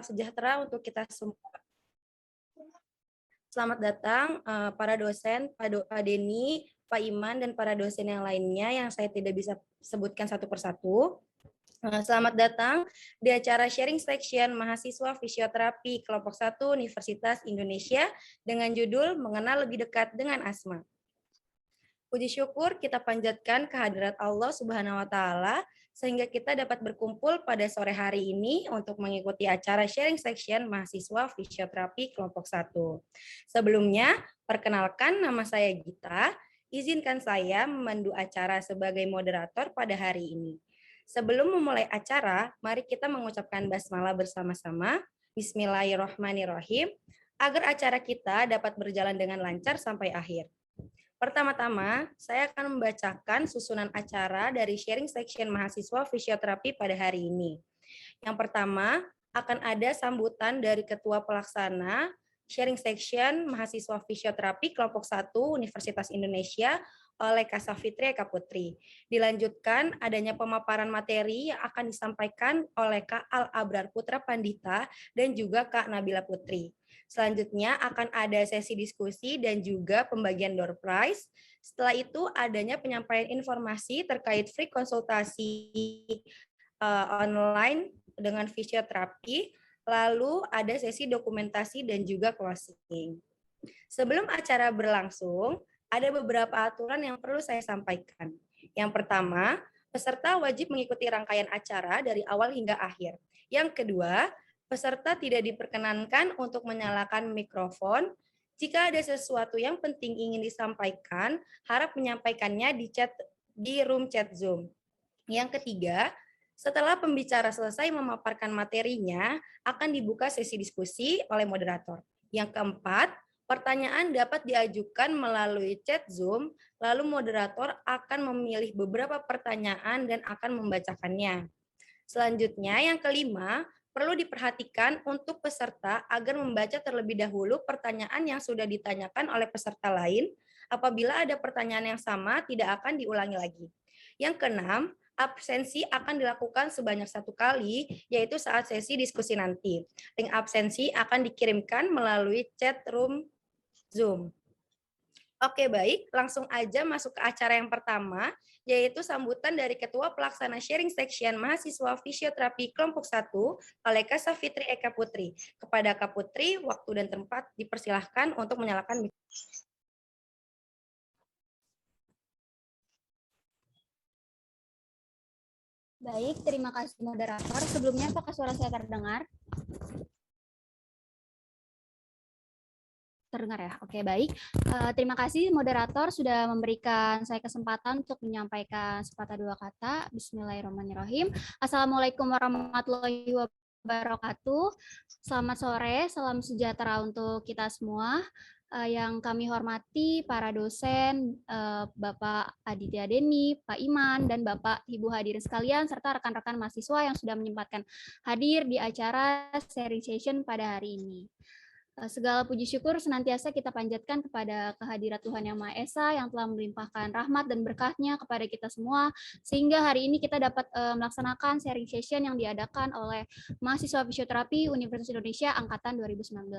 sejahtera untuk kita semua. Selamat datang para dosen, Pak Denny, Pak Iman, dan para dosen yang lainnya yang saya tidak bisa sebutkan satu persatu. Selamat datang di acara sharing section mahasiswa fisioterapi kelompok 1 Universitas Indonesia dengan judul Mengenal Lebih Dekat dengan Asma. Puji syukur kita panjatkan kehadirat Allah Subhanahu wa taala sehingga kita dapat berkumpul pada sore hari ini untuk mengikuti acara sharing section mahasiswa fisioterapi kelompok 1. Sebelumnya, perkenalkan nama saya Gita. Izinkan saya memandu acara sebagai moderator pada hari ini. Sebelum memulai acara, mari kita mengucapkan basmalah bersama-sama. Bismillahirrahmanirrahim, agar acara kita dapat berjalan dengan lancar sampai akhir. Pertama-tama, saya akan membacakan susunan acara dari sharing section mahasiswa fisioterapi pada hari ini. Yang pertama, akan ada sambutan dari Ketua Pelaksana sharing section mahasiswa fisioterapi kelompok 1 Universitas Indonesia oleh Kak Safitri Eka Putri. Dilanjutkan adanya pemaparan materi yang akan disampaikan oleh Kak Al-Abrar Putra Pandita dan juga Kak Nabila Putri. Selanjutnya akan ada sesi diskusi dan juga pembagian door prize. Setelah itu adanya penyampaian informasi terkait free konsultasi online dengan fisioterapi. Lalu ada sesi dokumentasi dan juga closing. Sebelum acara berlangsung, ada beberapa aturan yang perlu saya sampaikan. Yang pertama, peserta wajib mengikuti rangkaian acara dari awal hingga akhir. Yang kedua, peserta tidak diperkenankan untuk menyalakan mikrofon. Jika ada sesuatu yang penting ingin disampaikan, harap menyampaikannya di room chat Zoom. Yang ketiga, setelah pembicara selesai memaparkan materinya, akan dibuka sesi diskusi oleh moderator. Yang keempat, pertanyaan dapat diajukan melalui chat Zoom, lalu moderator akan memilih beberapa pertanyaan dan akan membacakannya. Selanjutnya, yang kelima, perlu diperhatikan untuk peserta agar membaca terlebih dahulu pertanyaan yang sudah ditanyakan oleh peserta lain. Apabila ada pertanyaan yang sama, tidak akan diulangi lagi. Yang keenam, absensi akan dilakukan sebanyak 1 kali, yaitu saat sesi diskusi nanti. Link absensi akan dikirimkan melalui chat room Zoom. Oke, baik. Langsung aja masuk ke acara yang pertama, yaitu sambutan dari Ketua Pelaksana Sharing Section Mahasiswa Fisioterapi Kelompok 1 oleh Kak Safitri Eka Putri. Kepada Kak Putri, waktu dan tempat dipersilahkan untuk menyalakan mikrofon. Baik, terima kasih moderator. Sebelumnya apakah suara saya terdengar? Terdengar ya? Oke, baik. Terima kasih moderator sudah memberikan saya kesempatan untuk menyampaikan sepatah dua kata. Bismillahirrahmanirrahim. Assalamualaikum warahmatullahi wabarakatuh. Selamat sore, salam sejahtera untuk kita semua. Yang kami hormati para dosen, Bapak Aditya Denny, Pak Iman, dan Bapak Ibu hadirin sekalian, serta rekan-rekan mahasiswa yang sudah menyempatkan hadir di acara sharing session pada hari ini. Segala puji syukur senantiasa kita panjatkan kepada kehadirat Tuhan Yang Maha Esa yang telah melimpahkan rahmat dan berkah-Nya kepada kita semua, sehingga hari ini kita dapat melaksanakan sharing session yang diadakan oleh mahasiswa fisioterapi Universitas Indonesia angkatan 2019.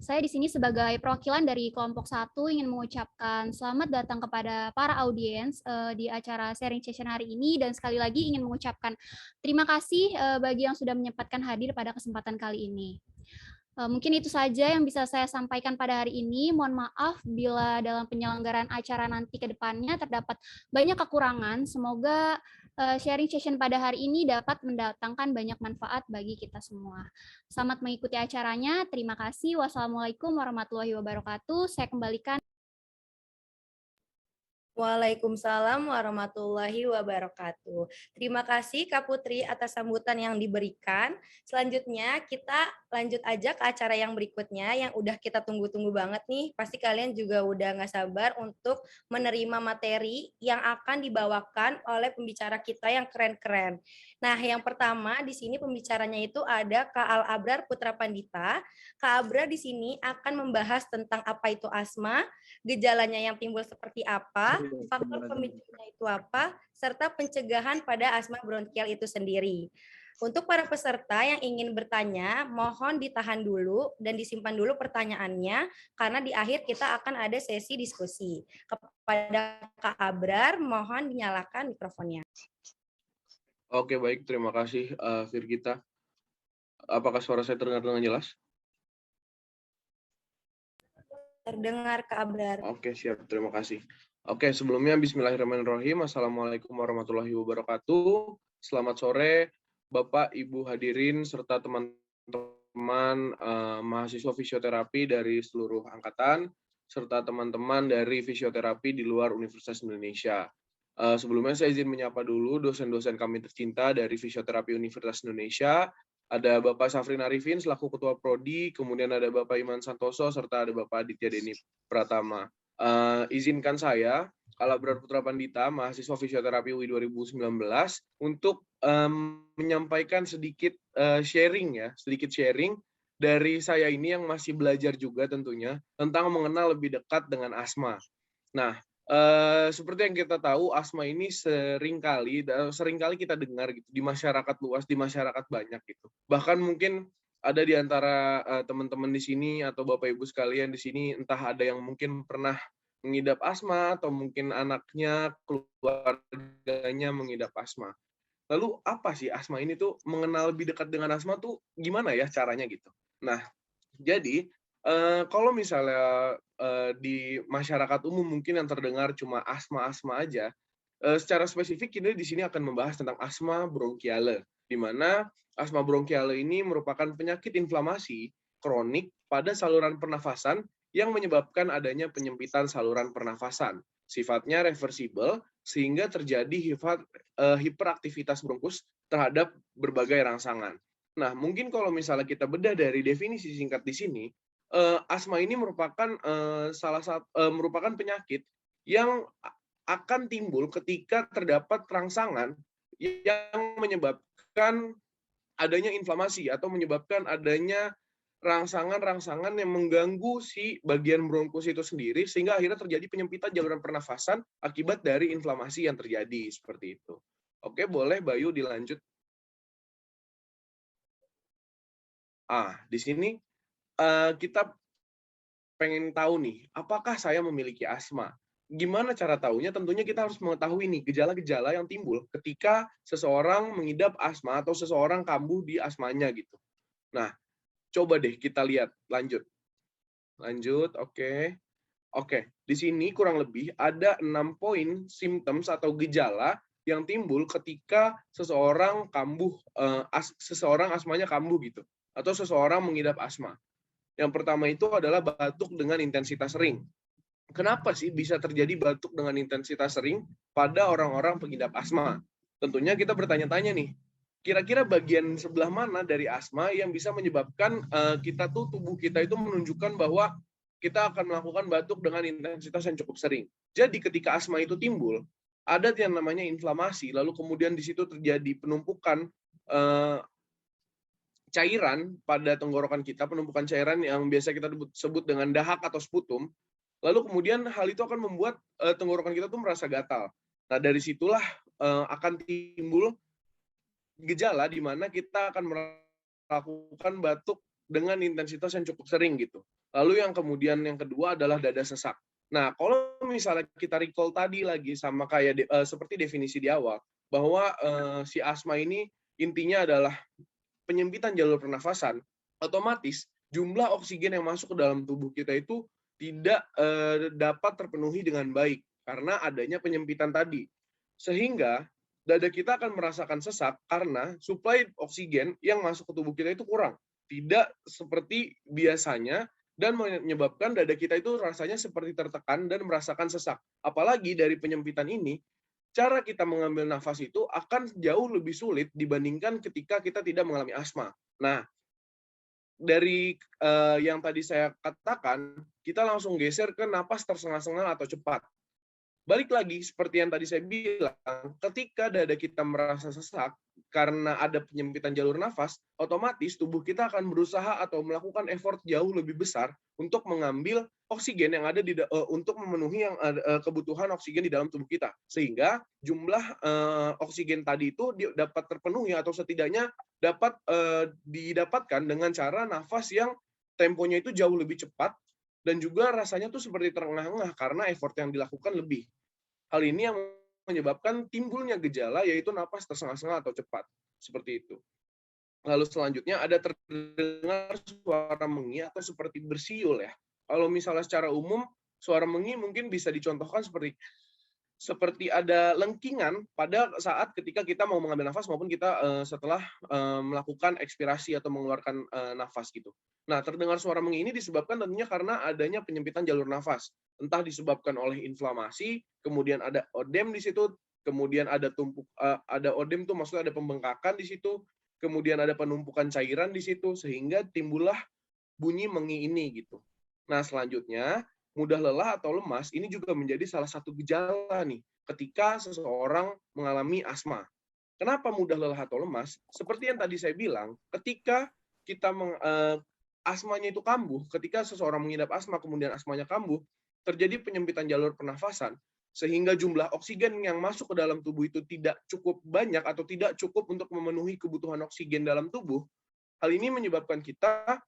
Saya di sini sebagai perwakilan dari kelompok 1 ingin mengucapkan selamat datang kepada para audiens di acara sharing session hari ini, dan sekali lagi ingin mengucapkan terima kasih bagi yang sudah menyempatkan hadir pada kesempatan kali ini. Mungkin itu saja yang bisa saya sampaikan pada hari ini. Mohon maaf bila dalam penyelenggaraan acara nanti ke depannya terdapat banyak kekurangan. Semoga sharing session pada hari ini dapat mendatangkan banyak manfaat bagi kita semua. Selamat mengikuti acaranya. Terima kasih. Wassalamualaikum warahmatullahi wabarakatuh. Saya kembalikan. Waalaikumsalam warahmatullahi wabarakatuh. Terima kasih Kak Putri atas sambutan yang diberikan. Selanjutnya kita lanjut aja ke acara yang berikutnya yang udah kita tunggu-tunggu banget nih. Pasti kalian juga udah gak sabar untuk menerima materi yang akan dibawakan oleh pembicara kita yang keren-keren. Nah, yang pertama di sini pembicaranya itu ada Kak Al-Abrar Putra Pandita. Kak Abrar di sini akan membahas tentang apa itu asma, gejalanya yang timbul seperti apa, faktor pemicunya itu apa, serta pencegahan pada asma bronkial itu sendiri. Untuk para peserta yang ingin bertanya, mohon ditahan dulu dan disimpan dulu pertanyaannya, karena di akhir kita akan ada sesi diskusi. Kepada Kak Abrar, mohon dinyalakan mikrofonnya. Oke, baik. Terima kasih, Virgita. Apakah suara saya terdengar dengan jelas? Terdengar, Kak Abrar. Oke, siap. Terima kasih. Oke, sebelumnya bismillahirrahmanirrahim. Assalamualaikum warahmatullahi wabarakatuh. Selamat sore, Bapak, Ibu hadirin, serta teman-teman mahasiswa fisioterapi dari seluruh angkatan, serta teman-teman dari fisioterapi di luar Universitas Indonesia. Sebelumnya saya izin menyapa dulu dosen-dosen kami tercinta dari Fisioterapi Universitas Indonesia. Ada Bapak Safrin Arifin selaku Ketua Prodi, kemudian ada Bapak Iman Santoso, serta ada Bapak Aditya Deni Pratama. Izinkan saya, Alabrar Putra Pandita, mahasiswa fisioterapi UI 2019, untuk menyampaikan sedikit sharing dari saya ini yang masih belajar juga tentunya, tentang mengenal lebih dekat dengan asma. Nah, seperti yang kita tahu, asma ini seringkali kita dengar gitu di masyarakat luas, di masyarakat banyak gitu. Bahkan mungkin ada di antara teman-teman di sini atau Bapak Ibu sekalian di sini, entah ada yang mungkin pernah mengidap asma atau mungkin anaknya, keluarganya mengidap asma. Lalu apa sih asma ini tuh, mengenal lebih dekat dengan asma tuh gimana ya caranya gitu. Nah, jadi kalau misalnya di masyarakat umum mungkin yang terdengar cuma asma-asma aja, secara spesifik kita di sini akan membahas tentang asma bronkiale, di mana asma bronkiale ini merupakan penyakit inflamasi kronik pada saluran pernafasan yang menyebabkan adanya penyempitan saluran pernafasan. Sifatnya reversibel sehingga terjadi hiperaktivitas bronkus terhadap berbagai rangsangan. Nah, mungkin kalau misalnya kita bedah dari definisi singkat di sini, asma ini merupakan merupakan penyakit yang akan timbul ketika terdapat rangsangan yang menyebabkan adanya inflamasi atau menyebabkan adanya rangsangan-rangsangan yang mengganggu si bagian bronkus itu sendiri sehingga akhirnya terjadi penyempitan saluran pernafasan akibat dari inflamasi yang terjadi seperti itu. Oke, boleh Bayu dilanjut. Di sini kita pengen tahu nih, apakah saya memiliki asma? Gimana cara tahunya? Tentunya kita harus mengetahui nih gejala-gejala yang timbul ketika seseorang mengidap asma atau seseorang kambuh di asmanya gitu. Nah, coba deh kita lihat, lanjut, oke. Oke, di sini kurang lebih ada 6 poin symptoms atau gejala yang timbul ketika seseorang seseorang asmanya kambuh gitu, atau seseorang mengidap asma. Yang pertama itu adalah batuk dengan intensitas sering. Kenapa sih bisa terjadi batuk dengan intensitas sering pada orang-orang pengidap asma? Tentunya kita bertanya-tanya nih, kira-kira bagian sebelah mana dari asma yang bisa menyebabkan tubuh kita itu menunjukkan bahwa kita akan melakukan batuk dengan intensitas yang cukup sering. Jadi ketika asma itu timbul, ada yang namanya inflamasi, lalu kemudian di situ terjadi penumpukan cairan pada tenggorokan kita, penumpukan cairan yang biasa kita sebut dengan dahak atau sputum. Lalu kemudian hal itu akan membuat tenggorokan kita tuh merasa gatal. Nah, dari situlah akan timbul gejala di mana kita akan melakukan batuk dengan intensitas yang cukup sering gitu. Lalu yang kedua adalah dada sesak. Nah, kalau misalnya kita recall tadi lagi sama kayak seperti definisi di awal, bahwa si asma ini intinya adalah penyempitan jalur pernafasan, otomatis jumlah oksigen yang masuk ke dalam tubuh kita itu tidak dapat terpenuhi dengan baik karena adanya penyempitan tadi. Sehingga dada kita akan merasakan sesak karena suplai oksigen yang masuk ke tubuh kita itu kurang. Tidak seperti biasanya dan menyebabkan dada kita itu rasanya seperti tertekan dan merasakan sesak. Apalagi dari penyempitan ini, cara kita mengambil nafas itu akan jauh lebih sulit dibandingkan ketika kita tidak mengalami asma. Nah, dari yang tadi saya katakan, kita langsung geser ke napas tersengal-sengal atau cepat. Balik lagi, seperti yang tadi saya bilang, ketika dada kita merasa sesak karena ada penyempitan jalur nafas, otomatis tubuh kita akan berusaha atau melakukan effort jauh lebih besar untuk mengambil oksigen yang ada untuk memenuhi kebutuhan oksigen di dalam tubuh kita. Sehingga jumlah oksigen tadi itu dapat terpenuhi atau setidaknya dapat didapatkan dengan cara nafas yang temponya itu jauh lebih cepat dan juga rasanya tuh seperti terengah-engah karena effort yang dilakukan lebih. Hal ini yang menyebabkan timbulnya gejala yaitu napas tersengah-sengah atau cepat. Seperti itu. Lalu selanjutnya ada terdengar suara mengi atau seperti bersiul ya. Kalau misalnya secara umum suara mengi mungkin bisa dicontohkan seperti ada lengkingan pada saat ketika kita mau mengambil nafas maupun kita setelah melakukan ekspirasi atau mengeluarkan nafas gitu. Nah, terdengar suara mengi ini disebabkan tentunya karena adanya penyempitan jalur nafas. Entah disebabkan oleh inflamasi, kemudian ada odem di situ, kemudian ada ada odem tuh maksudnya ada pembengkakan di situ, kemudian ada penumpukan cairan di situ sehingga timbullah bunyi mengi ini gitu. Nah, selanjutnya mudah lelah atau lemas ini juga menjadi salah satu gejala nih ketika seseorang mengalami asma. Kenapa mudah lelah atau lemas? Seperti yang tadi saya bilang, ketika kita asmanya itu kambuh, ketika seseorang mengidap asma kemudian asmanya kambuh, terjadi penyempitan jalur pernafasan sehingga jumlah oksigen yang masuk ke dalam tubuh itu tidak cukup banyak atau tidak cukup untuk memenuhi kebutuhan oksigen dalam tubuh. Hal ini menyebabkan kita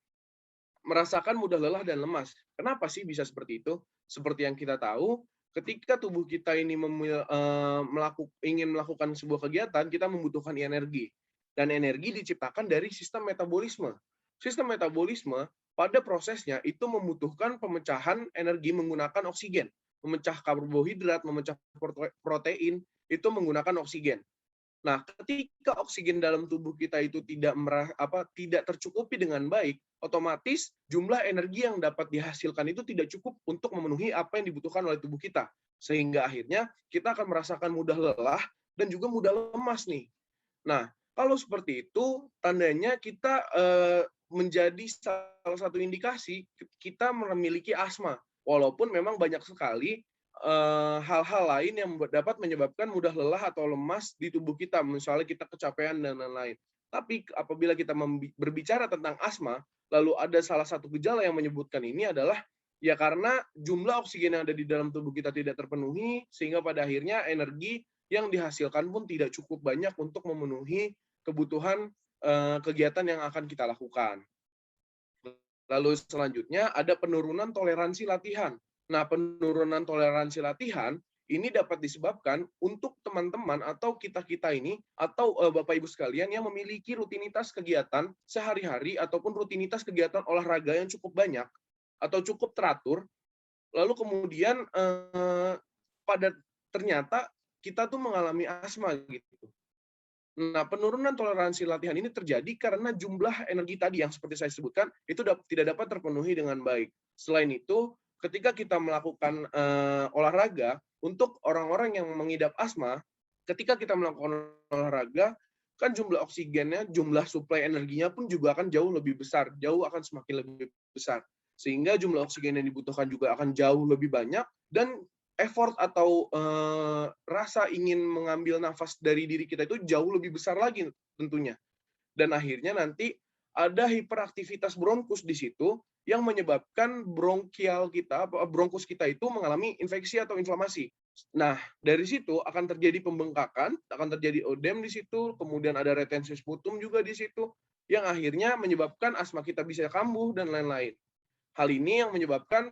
merasakan mudah lelah dan lemas. Kenapa sih bisa seperti itu? Seperti yang kita tahu, ketika tubuh kita ini ingin melakukan sebuah kegiatan, kita membutuhkan energi. Dan energi diciptakan dari sistem metabolisme. Sistem metabolisme pada prosesnya itu membutuhkan pemecahan energi menggunakan oksigen. Memecah karbohidrat, memecah protein, itu menggunakan oksigen. Nah, ketika oksigen dalam tubuh kita itu tidak tercukupi dengan baik, otomatis jumlah energi yang dapat dihasilkan itu tidak cukup untuk memenuhi apa yang dibutuhkan oleh tubuh kita. Sehingga akhirnya kita akan merasakan mudah lelah dan juga mudah lemas nih. Nah, kalau seperti itu, tandanya kita menjadi salah satu indikasi kita memiliki asma. Walaupun memang banyak sekali hal-hal lain yang dapat menyebabkan mudah lelah atau lemas di tubuh kita, misalnya kita kecapean dan lain-lain. Tapi apabila kita berbicara tentang asma, lalu ada salah satu gejala yang menyebutkan ini adalah ya karena jumlah oksigen yang ada di dalam tubuh kita tidak terpenuhi, sehingga pada akhirnya energi yang dihasilkan pun tidak cukup banyak untuk memenuhi kebutuhan kegiatan yang akan kita lakukan. Lalu selanjutnya ada penurunan toleransi latihan. Nah, penurunan toleransi latihan ini dapat disebabkan untuk teman-teman atau kita-kita ini atau Bapak Ibu sekalian yang memiliki rutinitas kegiatan sehari-hari ataupun rutinitas kegiatan olahraga yang cukup banyak atau cukup teratur, lalu kemudian ternyata kita tuh mengalami asma gitu. Nah, penurunan toleransi latihan ini terjadi karena jumlah energi tadi yang seperti saya sebutkan itu tidak dapat terpenuhi dengan baik. Selain itu, ketika kita melakukan olahraga, untuk orang-orang yang mengidap asma, ketika kita melakukan olahraga, kan jumlah oksigennya, jumlah suplai energinya pun juga akan jauh lebih besar, jauh akan semakin lebih besar. Sehingga jumlah oksigen yang dibutuhkan juga akan jauh lebih banyak, dan effort atau rasa ingin mengambil nafas dari diri kita itu jauh lebih besar lagi tentunya. Dan akhirnya nanti ada hiperaktivitas bronkus di situ yang menyebabkan bronkus kita itu mengalami infeksi atau inflamasi. Nah, dari situ akan terjadi pembengkakan, akan terjadi odem di situ, kemudian ada retensi sputum juga di situ, yang akhirnya menyebabkan asma kita bisa kambuh dan lain-lain. Hal ini yang menyebabkan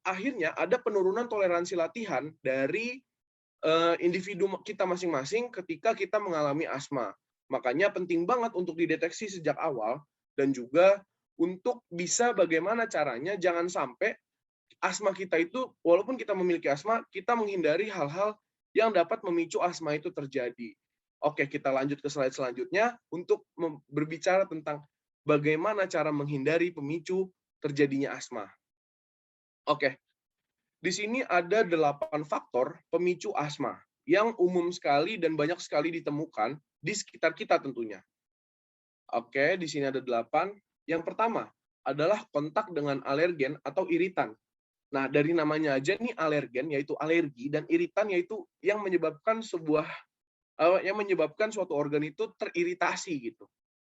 akhirnya ada penurunan toleransi latihan dari individu kita masing-masing ketika kita mengalami asma. Makanya penting banget untuk dideteksi sejak awal dan juga untuk bisa bagaimana caranya jangan sampai asma kita itu, walaupun kita memiliki asma, kita menghindari hal-hal yang dapat memicu asma itu terjadi. Oke, kita lanjut ke slide selanjutnya untuk berbicara tentang bagaimana cara menghindari pemicu terjadinya asma. Oke, di sini ada 8 faktor pemicu asma yang umum sekali dan banyak sekali ditemukan di sekitar kita tentunya. Oke, di sini ada 8. Yang pertama adalah kontak dengan alergen atau iritan. Nah, dari namanya aja nih alergen, yaitu alergi, dan iritan yaitu yang menyebabkan suatu organ itu teriritasi gitu.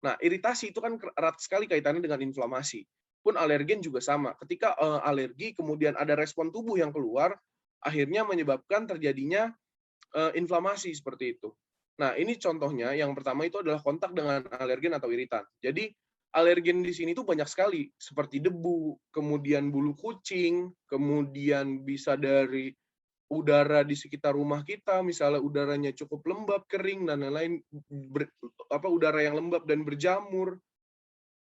Nah, iritasi itu kan erat sekali kaitannya dengan inflamasi. Pun alergen juga sama. Ketika alergi kemudian ada respon tubuh yang keluar, akhirnya menyebabkan terjadinya inflamasi seperti itu. Nah, ini contohnya yang pertama itu adalah kontak dengan alergen atau iritan. Jadi alergen di sini tuh banyak sekali, seperti debu, kemudian bulu kucing, kemudian bisa dari udara di sekitar rumah kita, misalnya udaranya cukup lembab, kering, dan lain-lain, udara yang lembab dan berjamur,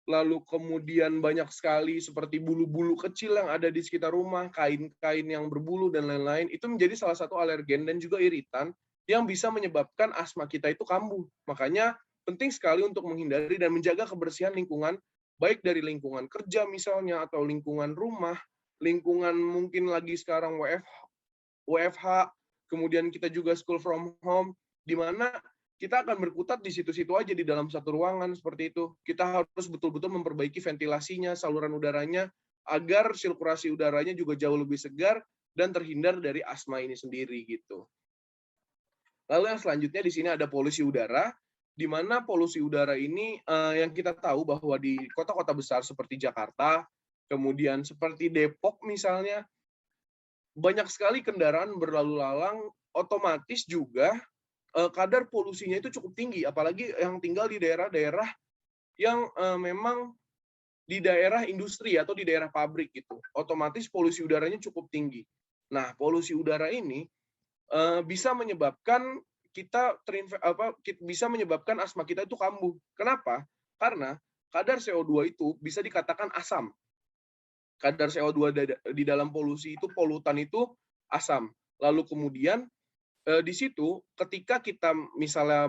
lalu kemudian banyak sekali seperti bulu-bulu kecil yang ada di sekitar rumah, kain-kain yang berbulu, dan lain-lain, itu menjadi salah satu alergen dan juga iritan yang bisa menyebabkan asma kita itu kambuh. Makanya penting sekali untuk menghindari dan menjaga kebersihan lingkungan, baik dari lingkungan kerja misalnya, atau lingkungan rumah, lingkungan mungkin lagi sekarang WFH, kemudian kita juga school from home, di mana kita akan berkutat di situ-situ aja di dalam satu ruangan seperti itu. Kita harus betul-betul memperbaiki ventilasinya, saluran udaranya, agar sirkulasi udaranya juga jauh lebih segar dan terhindar dari asma ini sendiri gitu. Lalu yang selanjutnya di sini ada polusi udara, di mana polusi udara ini yang kita tahu bahwa di kota-kota besar seperti Jakarta, kemudian seperti Depok misalnya, banyak sekali kendaraan berlalu lalang, otomatis juga kadar polusinya itu cukup tinggi, apalagi yang tinggal di daerah-daerah yang memang di daerah industri atau di daerah pabrik gitu. Otomatis polusi udaranya cukup tinggi. Nah, polusi udara ini bisa menyebabkan bisa menyebabkan asma kita itu kambuh. Kenapa? Karena kadar CO2 itu bisa dikatakan asam. Kadar CO2 di dalam polusi itu, polutan itu asam. Lalu kemudian di situ ketika kita misalnya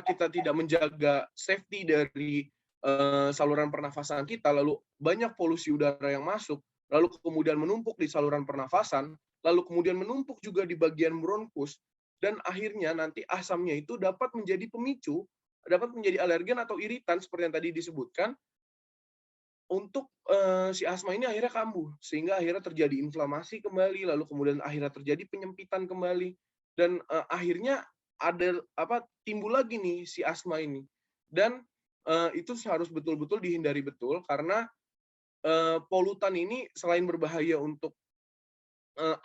kita tidak menjaga safety dari saluran pernafasan kita, lalu banyak polusi udara yang masuk, lalu kemudian menumpuk di saluran pernafasan, lalu kemudian menumpuk juga di bagian bronkus, dan akhirnya nanti asamnya itu dapat menjadi pemicu, dapat menjadi alergen atau iritan seperti yang tadi disebutkan, untuk si asma ini akhirnya kambuh, sehingga akhirnya terjadi inflamasi kembali, lalu kemudian akhirnya terjadi penyempitan kembali, dan akhirnya timbul lagi nih si asma ini. Dan itu harus betul-betul dihindari betul, karena polutan ini selain berbahaya untuk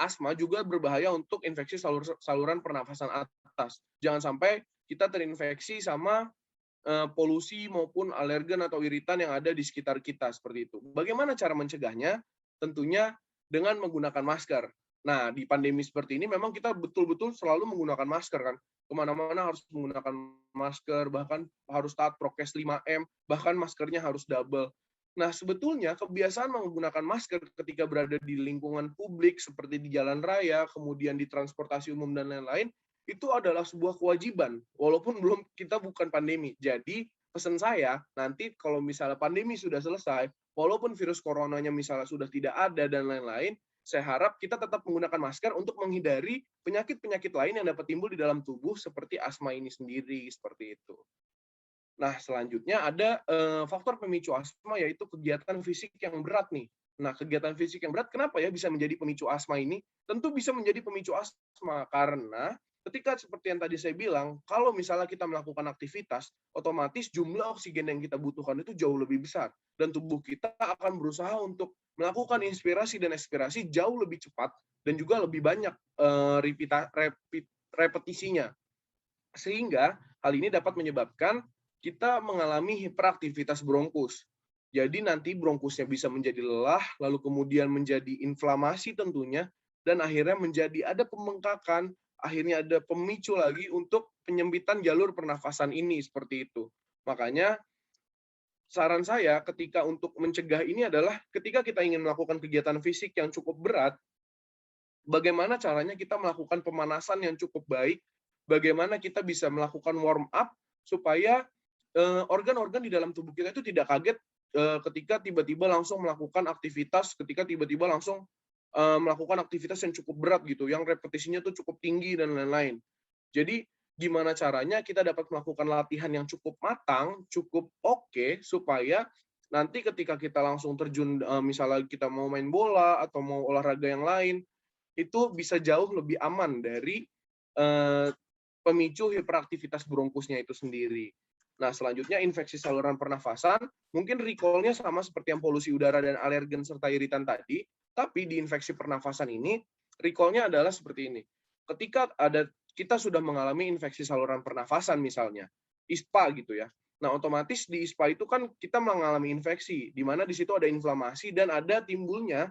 asma, juga berbahaya untuk infeksi saluran pernafasan atas. Jangan sampai kita terinfeksi sama polusi maupun alergen atau iritan yang ada di sekitar kita seperti itu. Bagaimana cara mencegahnya? Tentunya dengan menggunakan masker. Nah, di pandemi seperti ini memang kita betul-betul selalu menggunakan masker kan. Kemana-mana harus menggunakan masker, bahkan harus taat prokes 5M, bahkan maskernya harus double. Nah, sebetulnya kebiasaan menggunakan masker ketika berada di lingkungan publik seperti di jalan raya, kemudian di transportasi umum dan lain-lain, itu adalah sebuah kewajiban, walaupun kita bukan pandemi. Jadi, pesan saya, nanti kalau misalnya pandemi sudah selesai, walaupun virus coronanya misalnya sudah tidak ada dan lain-lain, saya harap kita tetap menggunakan masker untuk menghindari penyakit-penyakit lain yang dapat timbul di dalam tubuh seperti asma ini sendiri, seperti itu. Nah, selanjutnya ada faktor pemicu asma, yaitu kegiatan fisik yang berat nih. Nah, kegiatan fisik yang berat kenapa ya bisa menjadi pemicu asma ini? Tentu bisa menjadi pemicu asma karena ketika seperti yang tadi saya bilang, kalau misalnya kita melakukan aktivitas, otomatis jumlah oksigen yang kita butuhkan itu jauh lebih besar. Dan tubuh kita akan berusaha untuk melakukan inspirasi dan ekspirasi jauh lebih cepat dan juga lebih banyak repetisinya. Sehingga hal ini dapat menyebabkan kita mengalami hiperaktivitas bronkus. Jadi nanti bronkusnya bisa menjadi lelah, lalu kemudian menjadi inflamasi tentunya, dan akhirnya menjadi ada pembengkakan, akhirnya ada pemicu lagi untuk penyempitan jalur pernafasan ini, seperti itu. Makanya saran saya ketika untuk mencegah ini adalah ketika kita ingin melakukan kegiatan fisik yang cukup berat, bagaimana caranya kita melakukan pemanasan yang cukup baik, bagaimana kita bisa melakukan warm up supaya organ-organ di dalam tubuh kita itu tidak kaget ketika tiba-tiba langsung melakukan aktivitas, ketika tiba-tiba langsung melakukan aktivitas yang cukup berat gitu, yang repetisinya tuh cukup tinggi dan lain-lain. Jadi gimana caranya kita dapat melakukan latihan yang cukup matang, cukup oke, supaya nanti ketika kita langsung terjun, misalnya kita mau main bola atau mau olahraga yang lain, itu bisa jauh lebih aman dari pemicu hiperaktivitas bronkusnya itu sendiri. Nah, selanjutnya infeksi saluran pernafasan, mungkin recall-nya sama seperti yang polusi udara dan alergen serta iritan tadi, tapi di infeksi pernafasan ini, recall-nya adalah seperti ini. Ketika kita sudah mengalami infeksi saluran pernafasan misalnya, ISPA gitu ya. Nah, otomatis di ISPA itu kan kita mengalami infeksi, di mana di situ ada inflamasi dan ada timbulnya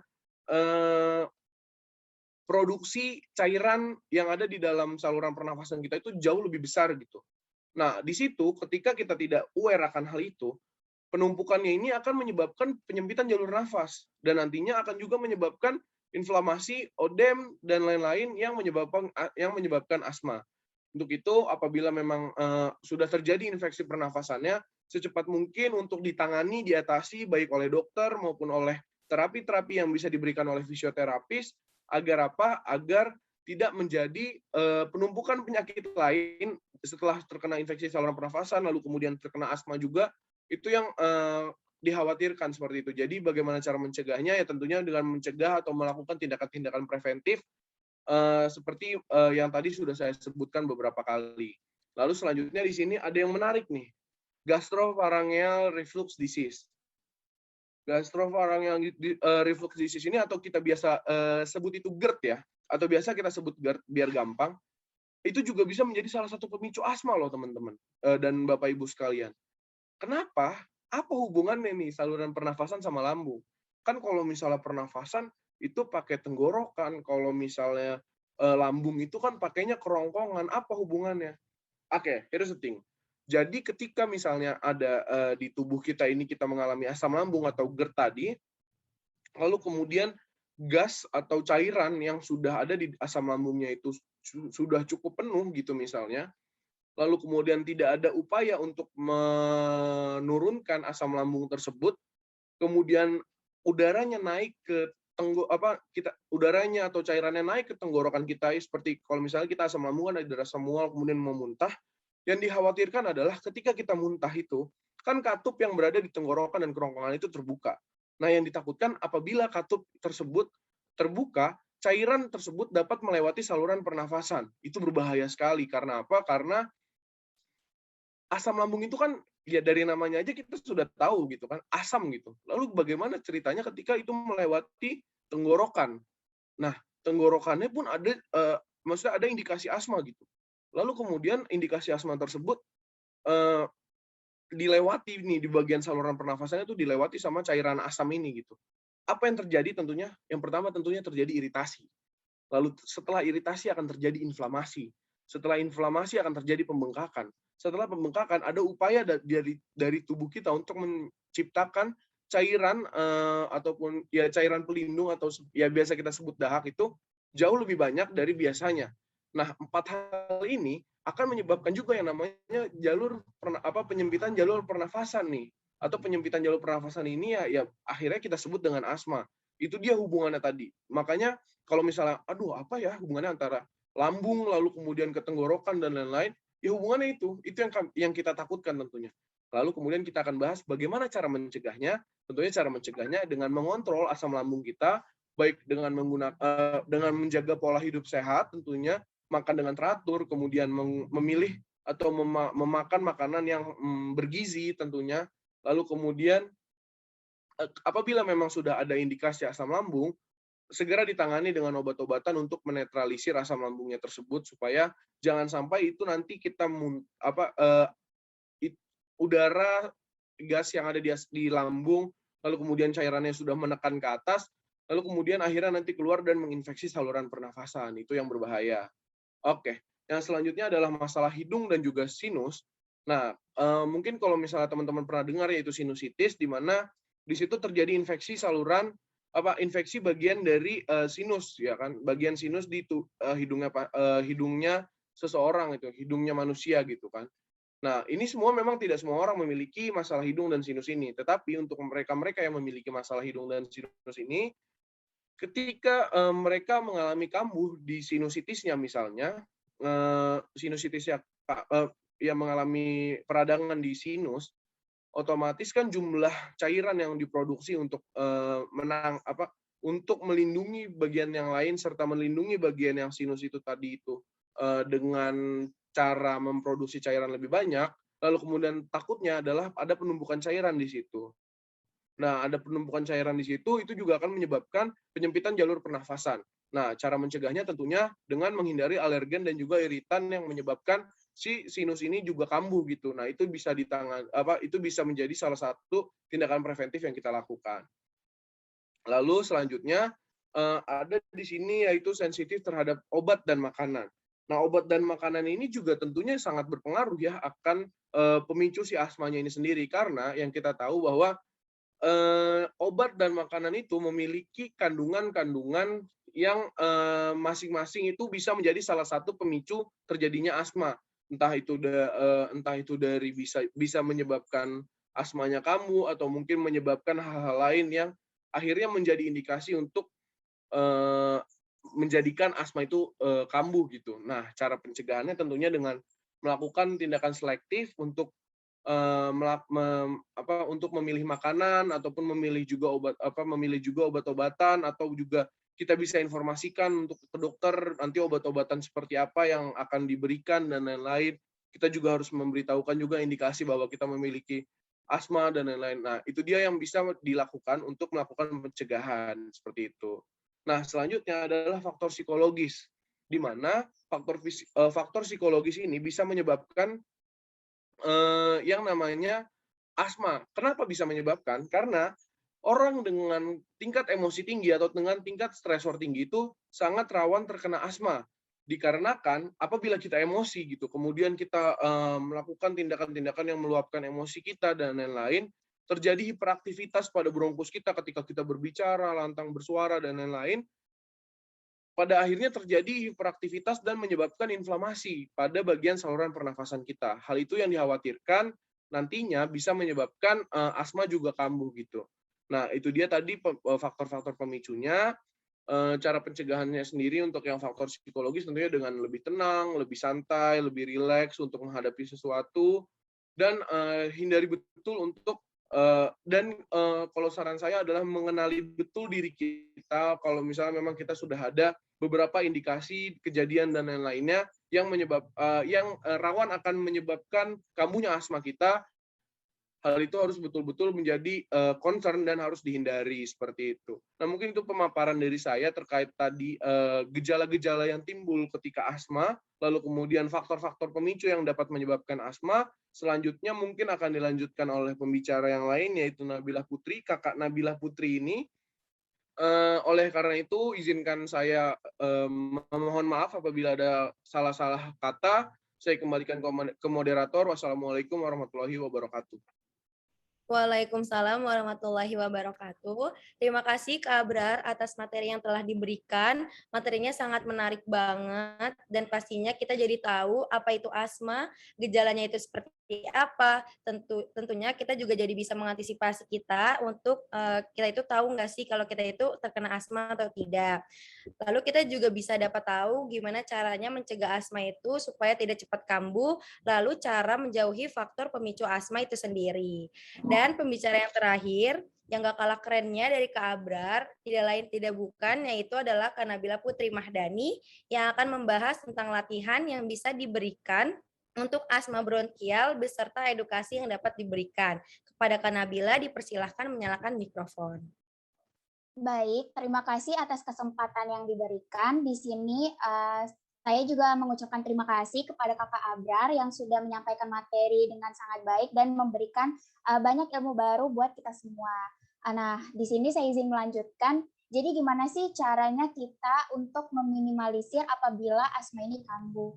produksi cairan yang ada di dalam saluran pernafasan kita itu jauh lebih besar gitu. Nah, di situ ketika kita tidak aware akan hal itu, penumpukannya ini akan menyebabkan penyempitan jalur nafas dan nantinya akan juga menyebabkan inflamasi, odem dan lain-lain yang menyebabkan asma. Untuk itu, apabila memang sudah terjadi infeksi pernafasannya, secepat mungkin untuk ditangani, diatasi baik oleh dokter maupun oleh terapi-terapi yang bisa diberikan oleh fisioterapis, agar apa? Agar tidak menjadi penumpukan penyakit lain setelah terkena infeksi saluran pernafasan, lalu kemudian terkena asma juga, itu yang dikhawatirkan seperti itu. Jadi bagaimana cara mencegahnya? Ya tentunya dengan mencegah atau melakukan tindakan-tindakan preventif seperti yang tadi sudah saya sebutkan beberapa kali. Lalu selanjutnya di sini ada yang menarik nih, Gastropharyngeal Reflux Disease. Gastropharyngeal reflux disease ini atau kita biasa sebut itu GERD ya, atau biasa kita sebut GERD biar gampang, itu juga bisa menjadi salah satu pemicu asma loh teman-teman dan Bapak Ibu sekalian. Kenapa? Apa hubungannya nih saluran pernafasan sama lambung? Kan kalau misalnya pernafasan itu pakai tenggorokan, kalau misalnya lambung itu kan pakainya kerongkongan, apa hubungannya? Oke, here's the thing. Jadi ketika misalnya ada di tubuh kita ini kita mengalami asam lambung atau GERD tadi, lalu kemudian gas atau cairan yang sudah ada di asam lambungnya itu sudah cukup penuh gitu misalnya, lalu kemudian tidak ada upaya untuk menurunkan asam lambung tersebut, kemudian udaranya naik ke udaranya atau cairannya naik ke tenggorokan kita, seperti kalau misalnya kita asam lambung kan ada rasa mual kemudian mau muntah. Yang dikhawatirkan adalah ketika kita muntah itu, kan katup yang berada di tenggorokan dan kerongkongan itu terbuka. Nah, yang ditakutkan apabila katup tersebut terbuka, cairan tersebut dapat melewati saluran pernafasan. Itu berbahaya sekali. Karena apa? Karena asam lambung itu kan, ya dari namanya aja kita sudah tahu gitu kan, asam gitu. Lalu bagaimana ceritanya ketika itu melewati tenggorokan? Nah, tenggorokannya pun ada, maksudnya ada indikasi asma gitu. Lalu kemudian indikasi asma tersebut dilewati nih di bagian saluran pernafasannya itu dilewati sama cairan asam ini gitu. Apa yang terjadi tentunya? Yang pertama tentunya terjadi iritasi. Lalu setelah iritasi akan terjadi inflamasi. Setelah inflamasi akan terjadi pembengkakan. Setelah pembengkakan ada upaya dari tubuh kita untuk menciptakan cairan ataupun ya cairan pelindung atau ya biasa kita sebut dahak itu jauh lebih banyak dari biasanya. Nah, 4 hal ini akan menyebabkan juga yang namanya penyempitan jalur pernafasan nih. Atau penyempitan jalur pernafasan ini ya akhirnya kita sebut dengan asma. Itu dia hubungannya tadi. Makanya kalau misalnya, aduh apa ya hubungannya antara lambung lalu kemudian ke tenggorokan dan lain-lain, ya hubungannya itu yang kita takutkan tentunya. Lalu kemudian kita akan bahas bagaimana cara mencegahnya. Tentunya cara mencegahnya dengan mengontrol asam lambung kita, baik dengan dengan menjaga pola hidup sehat tentunya, makan dengan teratur, kemudian memilih atau memakan makanan yang bergizi tentunya. Lalu kemudian apabila memang sudah ada indikasi asam lambung, segera ditangani dengan obat-obatan untuk menetralisir asam lambungnya tersebut supaya jangan sampai itu nanti kita udara gas yang ada di lambung lalu kemudian cairannya sudah menekan ke atas lalu kemudian akhirnya nanti keluar dan menginfeksi saluran pernafasan. Itu yang berbahaya. Oke, yang selanjutnya adalah masalah hidung dan juga sinus. Nah, mungkin kalau misalnya teman-teman pernah dengar yaitu sinusitis, di mana di situ terjadi infeksi saluran infeksi bagian dari sinus ya kan, bagian sinus di hidungnya seseorang itu, hidungnya manusia gitu kan. Nah, ini semua memang tidak semua orang memiliki masalah hidung dan sinus ini, tetapi untuk mereka-mereka yang memiliki masalah hidung dan sinus ini, ketika mereka mengalami kambuh di sinusitisnya misalnya, sinusitisnya yang mengalami peradangan di sinus, otomatis kan jumlah cairan yang diproduksi untuk untuk melindungi bagian yang lain serta melindungi bagian yang sinus itu tadi itu dengan cara memproduksi cairan lebih banyak, lalu kemudian takutnya adalah ada penumpukan cairan di situ. Nah, ada penumpukan cairan di situ, itu juga akan menyebabkan penyempitan jalur pernafasan. Nah, cara mencegahnya tentunya dengan menghindari alergen dan juga iritan yang menyebabkan si sinus ini juga kambuh gitu. Nah, itu bisa itu bisa menjadi salah satu tindakan preventif yang kita lakukan. Lalu selanjutnya ada di sini yaitu sensitif terhadap obat dan makanan. Nah, obat dan makanan ini juga tentunya sangat berpengaruh ya akan pemicu si asmanya ini sendiri, karena yang kita tahu bahwa obat dan makanan itu memiliki kandungan-kandungan yang masing-masing itu bisa menjadi salah satu pemicu terjadinya asma. Entah itu dari bisa menyebabkan asmanya kambuh atau mungkin menyebabkan hal-hal lain yang akhirnya menjadi indikasi untuk menjadikan asma itu kambuh gitu. Nah, cara pencegahannya tentunya dengan melakukan tindakan selektif untuk untuk memilih makanan ataupun memilih juga obat-obatan, atau juga kita bisa informasikan untuk ke dokter nanti obat-obatan seperti apa yang akan diberikan dan lain-lain. Kita juga harus memberitahukan juga indikasi bahwa kita memiliki asma dan lain-lain. Nah, itu dia yang bisa dilakukan untuk melakukan pencegahan seperti itu. Nah, selanjutnya adalah faktor psikologis, di mana faktor psikologis ini bisa menyebabkan yang namanya asma. Kenapa bisa menyebabkan? Karena orang dengan tingkat emosi tinggi atau dengan tingkat stresor tinggi itu sangat rawan terkena asma. Dikarenakan apabila kita emosi gitu, kemudian kita melakukan tindakan-tindakan yang meluapkan emosi kita dan lain-lain, terjadi hiperaktivitas pada bronkus kita ketika kita berbicara, lantang bersuara dan lain-lain. Pada akhirnya terjadi hiperaktivitas dan menyebabkan inflamasi pada bagian saluran pernafasan kita. Hal itu yang dikhawatirkan nantinya bisa menyebabkan asma juga kambuh gitu. Nah, itu dia tadi faktor-faktor pemicunya. Cara pencegahannya sendiri untuk yang faktor psikologis tentunya dengan lebih tenang, lebih santai, lebih rileks untuk menghadapi sesuatu, dan hindari betul untuk kalau saran saya adalah mengenali betul diri kita kalau misalnya memang kita sudah ada beberapa indikasi kejadian dan lain-lainnya yang rawan akan menyebabkan kambuhnya asma kita. Hal itu harus betul-betul menjadi concern dan harus dihindari seperti itu. Nah, mungkin itu pemaparan dari saya terkait tadi gejala-gejala yang timbul ketika asma, lalu kemudian faktor-faktor pemicu yang dapat menyebabkan asma. Selanjutnya mungkin akan dilanjutkan oleh pembicara yang lain, yaitu Nabilah Putri. Kakak Nabilah Putri ini, oleh karena itu izinkan saya memohon maaf apabila ada salah-salah kata. Saya kembalikan ke moderator. Wassalamualaikum warahmatullahi wabarakatuh. Waalaikumsalam warahmatullahi wabarakatuh. Terima kasih Kak Abrar atas materi yang telah diberikan. Materinya sangat menarik banget dan pastinya kita jadi tahu apa itu asma, gejalanya itu seperti apa. Tentunya kita juga jadi bisa mengantisipasi kita untuk kita itu tahu nggak sih kalau kita itu terkena asma atau tidak. Lalu kita juga bisa dapat tahu gimana caranya mencegah asma itu supaya tidak cepat kambuh, lalu cara menjauhi faktor pemicu asma itu sendiri. Dan pembicara yang terakhir, yang gak kalah kerennya dari Kak Abrar, tidak lain tidak bukan, yaitu adalah Kak Nabila Putri Mahdani, yang akan membahas tentang latihan yang bisa diberikan untuk asma bronkial beserta edukasi yang dapat diberikan. Kepada Kak Nabila, dipersilahkan menyalakan mikrofon. Baik, terima kasih atas kesempatan yang diberikan. Di sini saya juga mengucapkan terima kasih kepada Kakak Abrar yang sudah menyampaikan materi dengan sangat baik dan memberikan banyak ilmu baru buat kita semua. Nah, di sini saya izin melanjutkan. Jadi gimana sih caranya kita untuk meminimalisir apabila asma ini kambuh?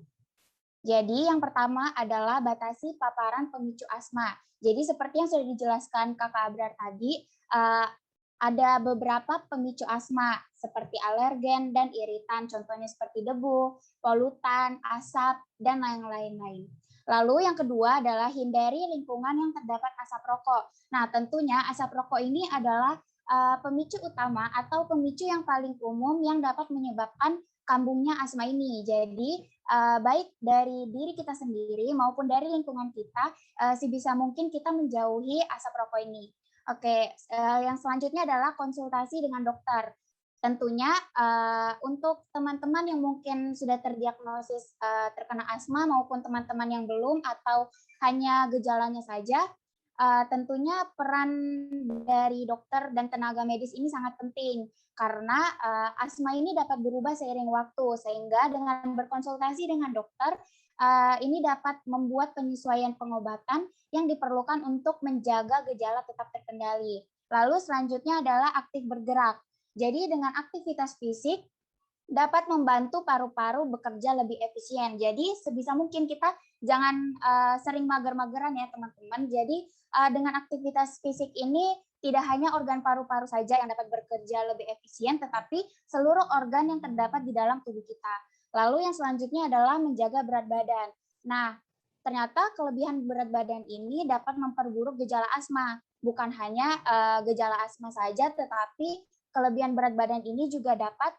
Jadi yang pertama adalah batasi paparan pemicu asma. Jadi seperti yang sudah dijelaskan Kakak Abrar tadi, ada beberapa pemicu asma seperti alergen dan iritan, contohnya seperti debu, polutan, asap, dan lain-lain. Lalu yang kedua adalah hindari lingkungan yang terdapat asap rokok. Nah, tentunya asap rokok ini adalah pemicu utama atau pemicu yang paling umum yang dapat menyebabkan kambuhnya asma ini. Jadi baik dari diri kita sendiri maupun dari lingkungan kita, sebisa mungkin kita menjauhi asap rokok ini. Oke, yang selanjutnya adalah konsultasi dengan dokter. Tentunya untuk teman-teman yang mungkin sudah terdiagnosis terkena asma maupun teman-teman yang belum atau hanya gejalanya saja, tentunya peran dari dokter dan tenaga medis ini sangat penting karena asma ini dapat berubah seiring waktu, sehingga dengan berkonsultasi dengan dokter ini dapat membuat penyesuaian pengobatan yang diperlukan untuk menjaga gejala tetap terkendali. Lalu selanjutnya adalah aktif bergerak. Jadi dengan aktivitas fisik dapat membantu paru-paru bekerja lebih efisien. Jadi sebisa mungkin kita jangan sering mager-mageran ya teman-teman. Jadi dengan aktivitas fisik ini tidak hanya organ paru-paru saja yang dapat bekerja lebih efisien, tetapi seluruh organ yang terdapat di dalam tubuh kita. Lalu yang selanjutnya adalah menjaga berat badan. Nah, ternyata kelebihan berat badan ini dapat memperburuk gejala asma. Bukan hanya gejala asma saja, tetapi kelebihan berat badan ini juga dapat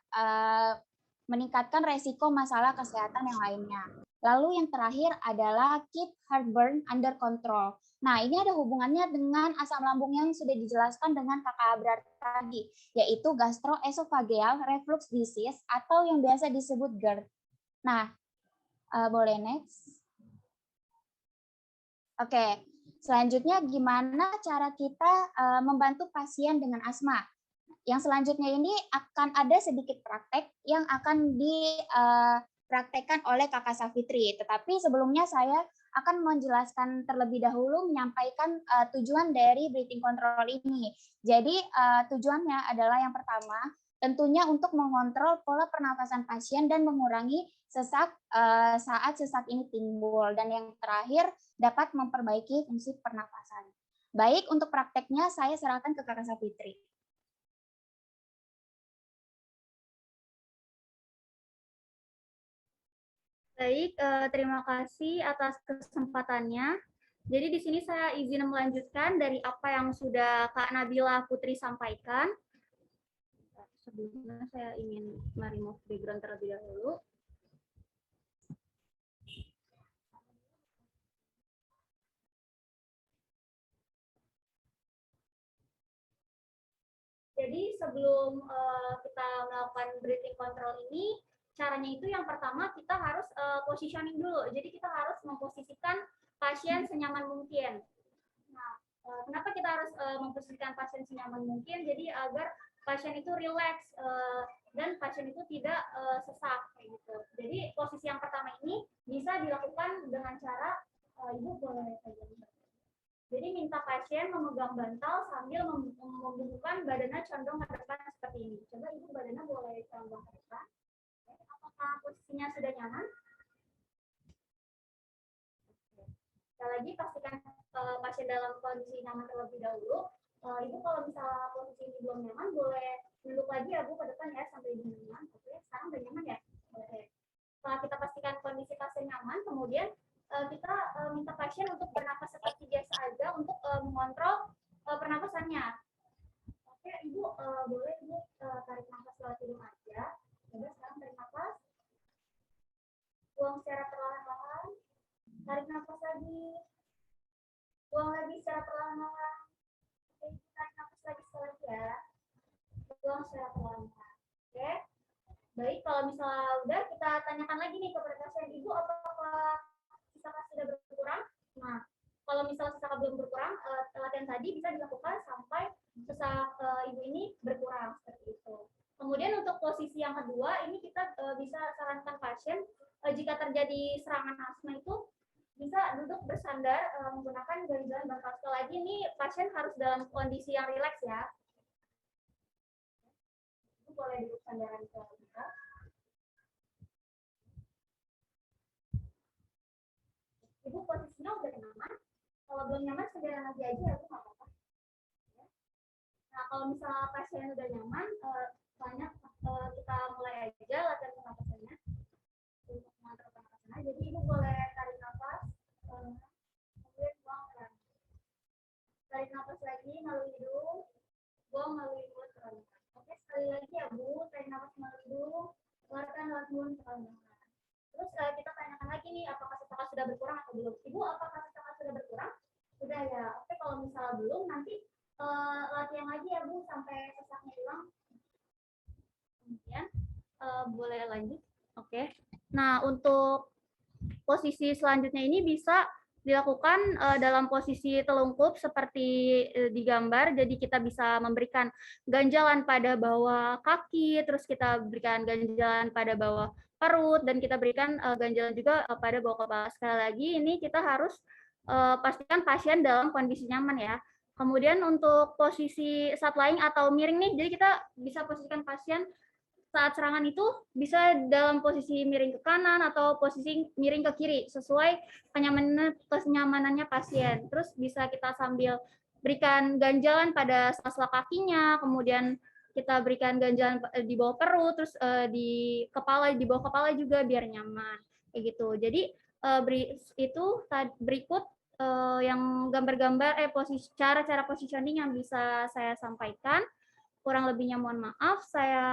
meningkatkan resiko masalah kesehatan yang lainnya. Lalu yang terakhir adalah keep heartburn under control. Nah, ini ada hubungannya dengan asam lambung yang sudah dijelaskan dengan Kakak Abrar tadi, yaitu gastroesophageal reflux disease atau yang biasa disebut GERD. Nah, boleh next. Oke, selanjutnya gimana cara kita membantu pasien dengan asma? Yang selanjutnya ini akan ada sedikit praktek yang akan dipraktekkan oleh Kakak Safitri. Tetapi sebelumnya saya akan menjelaskan terlebih dahulu menyampaikan tujuan dari breathing control ini. Jadi tujuannya adalah yang pertama, tentunya untuk mengontrol pola pernafasan pasien dan mengurangi sesak saat sesak ini timbul. Dan yang terakhir, dapat memperbaiki fungsi pernafasan. Baik, untuk prakteknya saya serahkan ke Kakak Safitri. Baik, terima kasih atas kesempatannya. Jadi di sini saya izin melanjutkan dari apa yang sudah Kak Nabila Putri sampaikan. Sebelumnya saya ingin remove background terlebih dahulu. Jadi sebelum kita melakukan breathing control ini, caranya itu yang pertama kita harus positioning dulu. Jadi kita harus memposisikan pasien senyaman mungkin. Nah, kenapa kita harus memposisikan pasien senyaman mungkin? Jadi agar pasien itu rileks dan pasien itu tidak sesak kayak gitu. Jadi posisi yang pertama ini bisa dilakukan dengan cara ibu boleh saja. Jadi minta pasien memegang bantal sambil membubuhkan badannya condong ke depan seperti ini. Coba ibu badannya boleh condong ke depan. Apakah posisinya sudah nyaman? Sekali lagi pastikan pasien dalam kondisi nyaman terlebih dahulu. Ibu kalau misalnya posisi ini belum nyaman, boleh duduk lagi ya Bu ke depan ya sampai ibu nyaman. Oke, sekarang udah nyaman ya? Oke. Setelah kita pastikan kondisi pasien nyaman, kemudian kita minta pasien untuk bernapas seperti biasa aja untuk mengontrol pernapasannya. Oke, Ibu boleh Ibu tarik nafas lewat hidung aja. Coba sekarang tarik nafas. Buang secara perlahan-lahan. Tarik nafas lagi. Buang lagi secara perlahan-lahan. Oke, tarik nafas lagi sekali ya. Buang secara perlahan-lahan. Oke. Baik, kalau misalnya udah kita tanyakan lagi nih kepada pasien, Ibu apakah sesak sudah berkurang? Nah, kalau misalnya sesak belum berkurang, latihan tadi bisa dilakukan sampai sesak ibu ini berkurang seperti itu. Kemudian untuk posisi yang kedua, ini kita bisa sarankan pasien jika terjadi serangan asma itu bisa duduk bersandar menggunakan garis-garis bantal. Sekali lagi ini pasien harus dalam kondisi yang rileks ya. Ibu boleh duduk sandaran ke kita. Ibu posisinya udah nyaman. Kalau belum nyaman, segera lagi aja ya Bu, nggak apa-apa. Nah, kalau misalnya pasien udah nyaman, banyak kita mulai aja latihan pernapasannya. Untuk mengatur pernapasannya, jadi Ibu boleh tarik nafas, kemudian buang pelan. Tarik nafas lagi melalui hidung, buang melalui mulut perlahan. Oke, sekali lagi ya Bu, tarik nafas melalui hidung, keluarkan lewat mulut perlahan. Terus kita latihan lagi ya Bu sampai sesaknya hilang. Kemudian boleh lanjut. Oke. Nah, untuk posisi selanjutnya ini bisa dilakukan dalam posisi telungkup seperti di gambar. Jadi kita bisa memberikan ganjalan pada bawah kaki, terus kita berikan ganjalan pada bawah perut, dan kita berikan ganjalan juga pada bawah kepala. Sekali lagi ini kita harus pastikan pasien dalam kondisi nyaman ya. Kemudian untuk posisi sat lying atau miring nih, jadi kita bisa posisikan pasien saat serangan itu bisa dalam posisi miring ke kanan atau posisi miring ke kiri sesuai kenyamanannya pasien. Terus bisa kita sambil berikan ganjalan pada sela-sela kakinya, kemudian kita berikan ganjalan di bawah perut, terus di bawah kepala juga biar nyaman kayak gitu. Jadi itu berikut yang gambar-gambar posisi cara-cara positioning yang bisa saya sampaikan. Kurang lebihnya mohon maaf, saya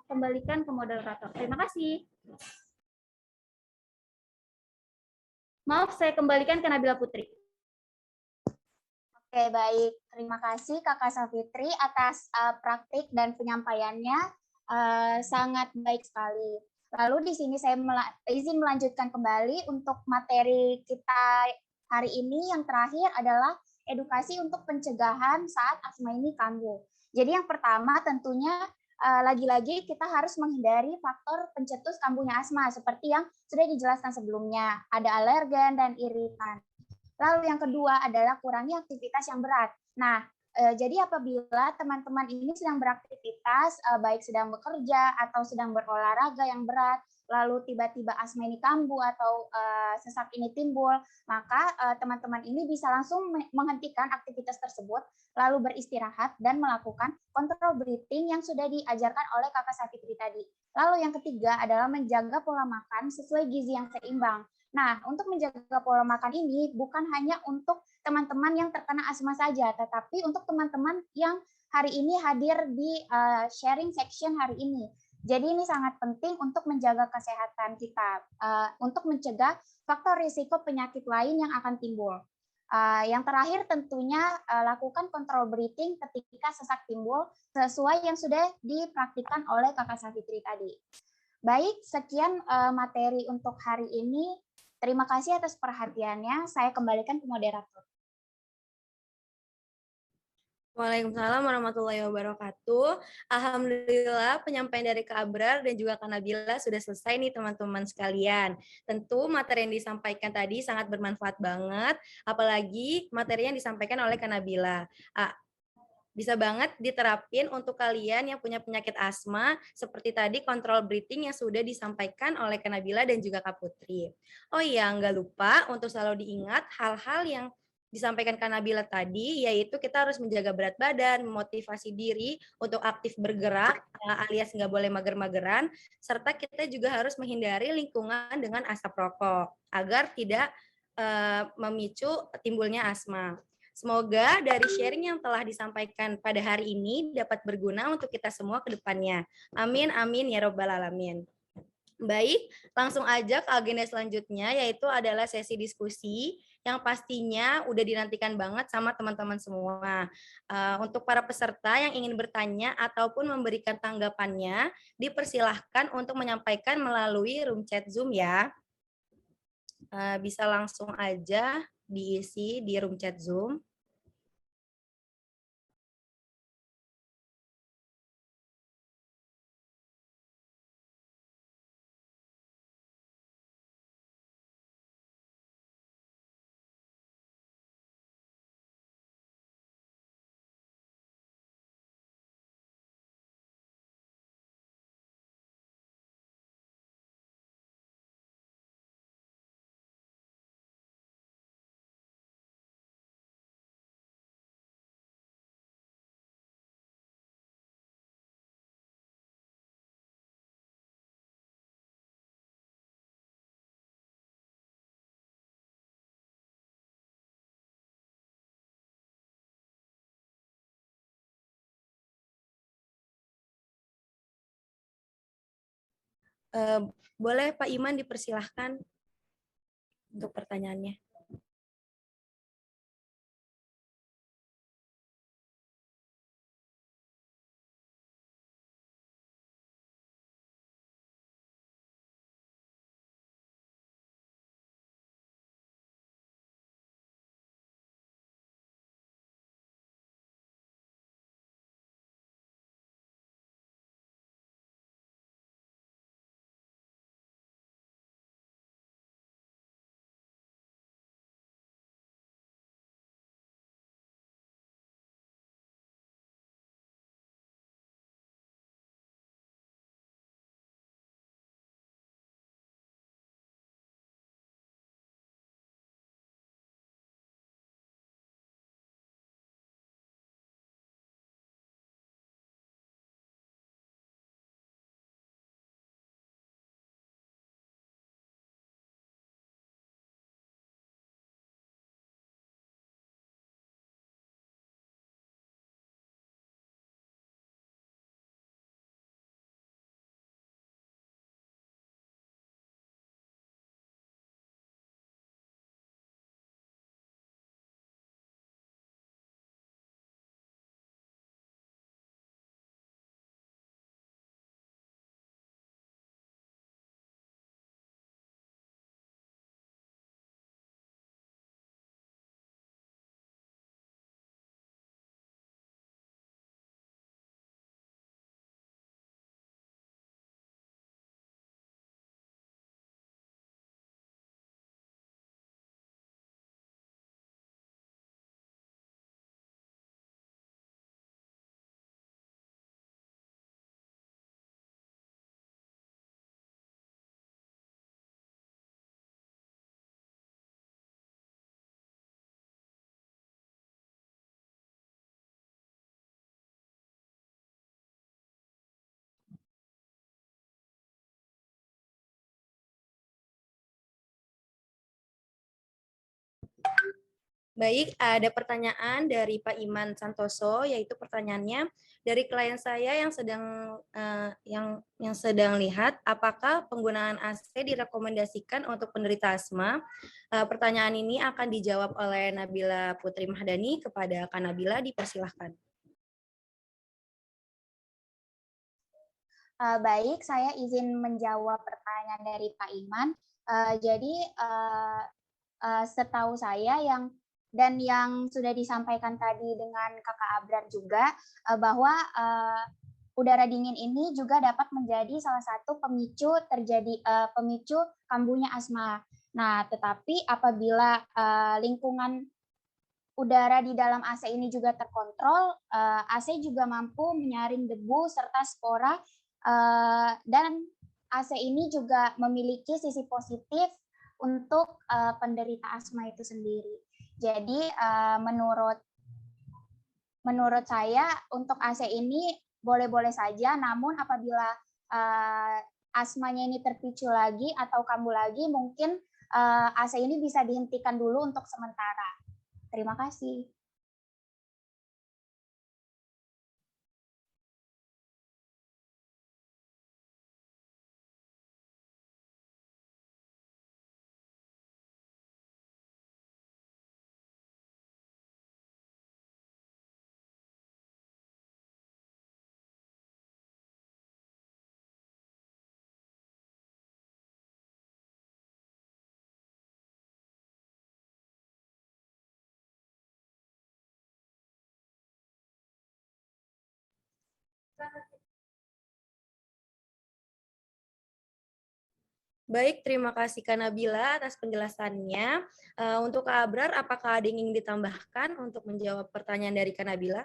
kembalikan ke moderator. Terima kasih. Maaf, saya kembalikan ke Nabila Putri. Oke, baik. Terima kasih Kakak Safitri atas praktik dan penyampaiannya. Sangat baik sekali. Lalu di sini saya izin melanjutkan kembali untuk materi kita hari ini. Yang terakhir adalah edukasi untuk pencegahan saat asma ini kambuh. Jadi yang pertama tentunya lagi-lagi kita harus menghindari faktor pencetus kambuhnya asma seperti yang sudah dijelaskan sebelumnya. Ada alergen dan iritan. Lalu yang kedua adalah kurangi aktivitas yang berat. Nah, jadi apabila teman-teman ini sedang beraktivitas, baik sedang bekerja atau sedang berolahraga yang berat, lalu tiba-tiba asma ini kambuh atau sesak ini timbul, maka teman-teman ini bisa langsung menghentikan aktivitas tersebut, lalu beristirahat dan melakukan kontrol breathing yang sudah diajarkan oleh Kakak Safitri tadi. Lalu yang ketiga adalah menjaga pola makan sesuai gizi yang seimbang. Nah, untuk menjaga pola makan ini bukan hanya untuk teman-teman yang terkena asma saja, tetapi untuk teman-teman yang hari ini hadir di sharing section hari ini. Jadi ini sangat penting untuk menjaga kesehatan kita, untuk mencegah faktor risiko penyakit lain yang akan timbul. Yang terakhir tentunya lakukan kontrol breathing ketika sesak timbul sesuai yang sudah dipraktikkan oleh Kakak Safitri tadi. Baik, sekian materi untuk hari ini. Terima kasih atas perhatiannya. Saya kembalikan ke moderator. Waalaikumsalam warahmatullahi wabarakatuh. Alhamdulillah penyampaian dari Kak Abrar dan juga Kak Nabila sudah selesai nih teman-teman sekalian. Tentu materi yang disampaikan tadi sangat bermanfaat banget, apalagi materi yang disampaikan oleh Kak Nabila. Bisa banget diterapin untuk kalian yang punya penyakit asma, seperti tadi kontrol breathing yang sudah disampaikan oleh Kak Nabila dan juga Kak Putri. Oh iya, nggak lupa untuk selalu diingat hal-hal yang disampaikan Kak Nabila tadi, yaitu kita harus menjaga berat badan, memotivasi diri untuk aktif bergerak, alias nggak boleh mager-mageran, serta kita juga harus menghindari lingkungan dengan asap rokok, agar tidak memicu timbulnya asma. Semoga dari sharing yang telah disampaikan pada hari ini dapat berguna untuk kita semua ke depannya. Amin, amin, ya robbal alamin. Baik, langsung aja ke agenda selanjutnya, yaitu adalah sesi diskusi yang pastinya udah dinantikan banget sama teman-teman semua. Untuk para peserta yang ingin bertanya ataupun memberikan tanggapannya, dipersilahkan untuk menyampaikan melalui room chat Zoom ya. Bisa langsung aja diisi di room chat Zoom. Boleh Pak Iman dipersilahkan untuk pertanyaannya. Baik, ada pertanyaan dari Pak Iman Santoso, yaitu pertanyaannya dari klien saya yang sedang lihat, apakah penggunaan AC direkomendasikan untuk penderita asma? Pertanyaan ini akan dijawab oleh Nabila Putri Mahdani. Kepada Kak Nabila, dipersilahkan. Baik, saya izin menjawab pertanyaan dari Pak Iman. Jadi setahu saya yang sudah disampaikan tadi dengan Kakak Abrar juga bahwa udara dingin ini juga dapat menjadi salah satu pemicu kambuhnya asma. Nah, tetapi apabila lingkungan udara di dalam AC ini juga terkontrol, AC juga mampu menyaring debu serta spora, dan AC ini juga memiliki sisi positif untuk penderita asma itu sendiri. Jadi menurut saya untuk AC ini boleh-boleh saja, namun apabila asmanya ini terpicu lagi atau kambuh lagi, mungkin AC ini bisa dihentikan dulu untuk sementara. Terima kasih. Baik, terima kasih Kak Nabila atas penjelasannya. Untuk Kak Abrar, apakah ada yang ingin ditambahkan untuk menjawab pertanyaan dari Kak Nabila?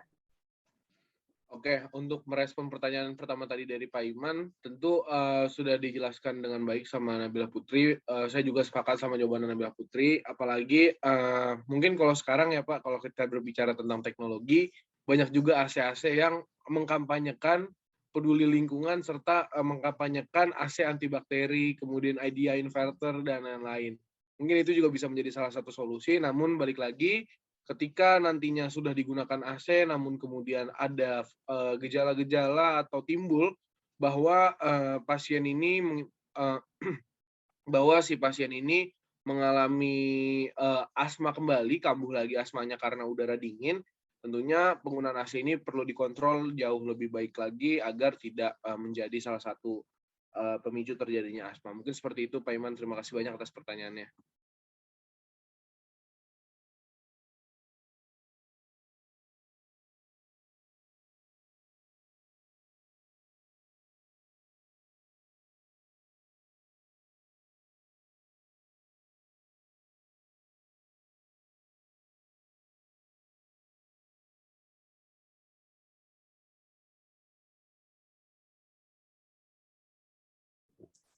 Oke, untuk merespon pertanyaan pertama tadi dari Pak Iman, tentu sudah dijelaskan dengan baik sama Nabila Putri. Saya juga sepakat sama jawaban Nabila Putri, apalagi mungkin kalau sekarang ya Pak, kalau kita berbicara tentang teknologi, banyak juga AC-AC yang mengkampanyekan peduli lingkungan serta mengkampanyekan AC antibakteri, kemudian IDEA inverter, dan lain-lain. Mungkin itu juga bisa menjadi salah satu solusi, namun balik lagi, ketika nantinya sudah digunakan AC, namun kemudian ada gejala-gejala atau timbul bahwa pasien ini bahwa si pasien ini mengalami asma kembali, kambuh lagi asmanya karena udara dingin, tentunya penggunaan AC ini perlu dikontrol jauh lebih baik lagi agar tidak menjadi salah satu pemicu terjadinya asma. Mungkin seperti itu Pak Iman, terima kasih banyak atas pertanyaannya.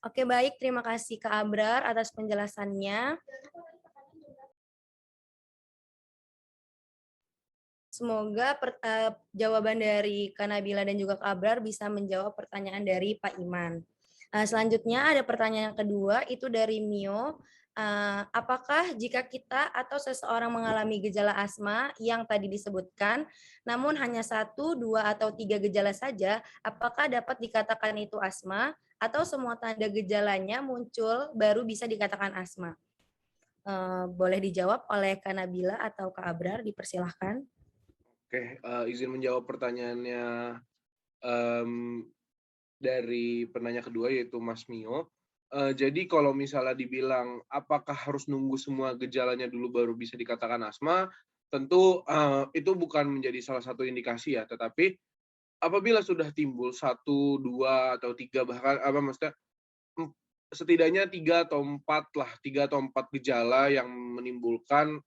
Oke, baik. Terima kasih Kak Abrar atas penjelasannya. Semoga jawaban dari Kak Nabila dan juga Kak Abrar bisa menjawab pertanyaan dari Pak Iman. Selanjutnya ada pertanyaan yang kedua, itu dari Mio. Apakah jika kita atau seseorang mengalami gejala asma yang tadi disebutkan, namun hanya 1, 2, atau 3 gejala saja, apakah dapat dikatakan itu asma, atau semua tanda gejalanya muncul baru bisa dikatakan asma? Boleh dijawab oleh Kak Nabila atau Kak Abrar, dipersilahkan. Oke, izin menjawab pertanyaannya dari penanya kedua yaitu Mas Mio. Jadi kalau misalnya dibilang apakah harus nunggu semua gejalanya dulu baru bisa dikatakan asma, tentu itu bukan menjadi salah satu indikasi ya, tetapi apabila sudah timbul 1, 2, atau 3 bahkan maksudnya setidaknya 3 atau 4 gejala yang menimbulkan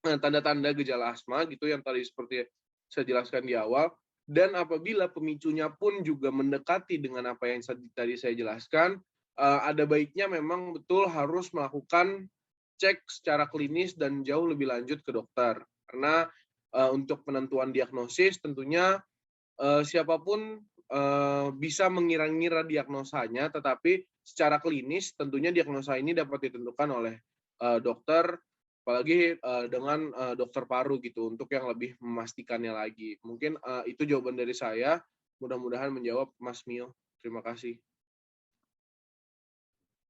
tanda-tanda gejala asma gitu yang tadi seperti saya jelaskan di awal, dan apabila pemicunya pun juga mendekati dengan apa yang tadi saya jelaskan, ada baiknya memang betul harus melakukan cek secara klinis dan jauh lebih lanjut ke dokter. Karena untuk penentuan diagnosis tentunya siapapun bisa mengira-ngira diagnosanya, tetapi secara klinis tentunya diagnosa ini dapat ditentukan oleh dokter apalagi dengan dokter paru gitu untuk yang lebih memastikannya lagi. Mungkin itu jawaban dari saya. Mudah-mudahan menjawab Mas Mio. Terima kasih.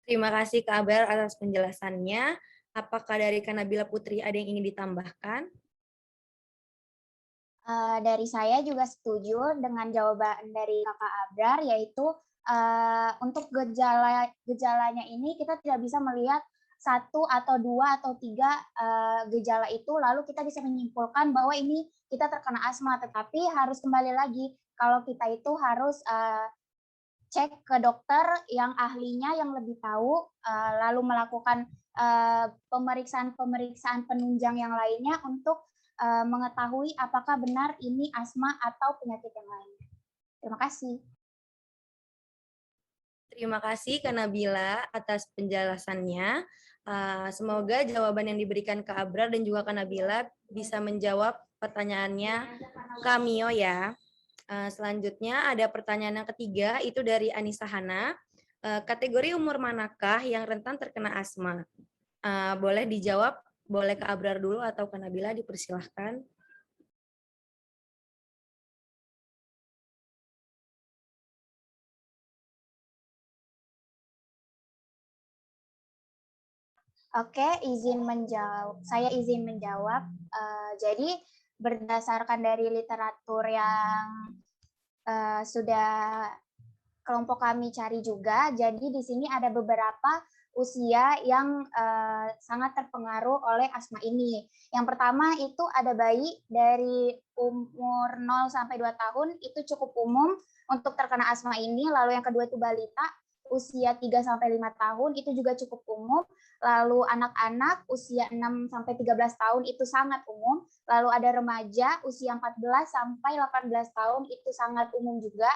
Terima kasih Kak Abrar atas penjelasannya. Apakah dari Kak Nabila Putri ada yang ingin ditambahkan? Dari saya juga setuju dengan jawaban dari Kakak Abrar, yaitu untuk gejalanya ini kita tidak bisa melihat 1 atau 2 atau 3 gejala itu lalu kita bisa menyimpulkan bahwa ini kita terkena asma, tetapi harus kembali lagi kalau kita itu harus cek ke dokter yang ahlinya yang lebih tahu, lalu melakukan pemeriksaan-pemeriksaan penunjang yang lainnya untuk mengetahui apakah benar ini asma atau penyakit yang lainnya. Terima kasih. Terima kasih Kak Nabila atas penjelasannya. Semoga jawaban yang diberikan Kak Abrar dan juga Kak Nabila bisa menjawab pertanyaannya Kak Mio ya. Selanjutnya ada pertanyaan yang ketiga, itu dari Anissa Hana. Kategori umur manakah yang rentan terkena asma? Boleh dijawab, boleh Kak Abrar dulu atau Kak Nabila, dipersilahkan. Oke, saya izin menjawab. Jadi berdasarkan dari literatur yang sudah kelompok kami cari juga, jadi di sini ada beberapa usia yang sangat terpengaruh oleh asma ini. Yang pertama itu ada bayi dari umur 0 sampai 2 tahun, itu cukup umum untuk terkena asma ini. Lalu yang kedua itu balita, usia 3 sampai 5 tahun, itu juga cukup umum. Lalu anak-anak usia 6 sampai 13 tahun itu sangat umum. Lalu ada remaja usia 14 sampai 18 tahun itu sangat umum juga.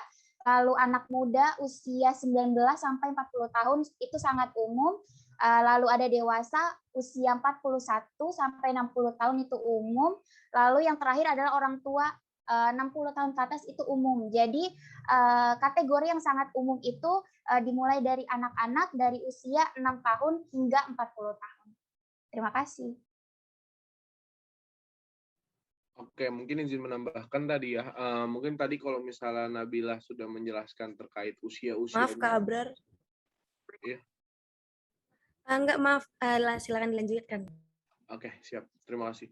Lalu anak muda usia 19 sampai 40 tahun itu sangat umum. Lalu ada dewasa usia 41 sampai 60 tahun itu umum. Lalu yang terakhir adalah orang tua 60 tahun ke atas itu umum. Jadi kategori yang sangat umum itu dimulai dari anak-anak dari usia 6 tahun hingga 40 tahun. Terima kasih. Oke, mungkin izin menambahkan tadi ya. Mungkin tadi kalau misalnya Nabila sudah menjelaskan terkait usia-usianya. Maaf Kak Abrar. Iya. Enggak, maaf. Silakan dilanjutkan. Oke, siap. Terima kasih.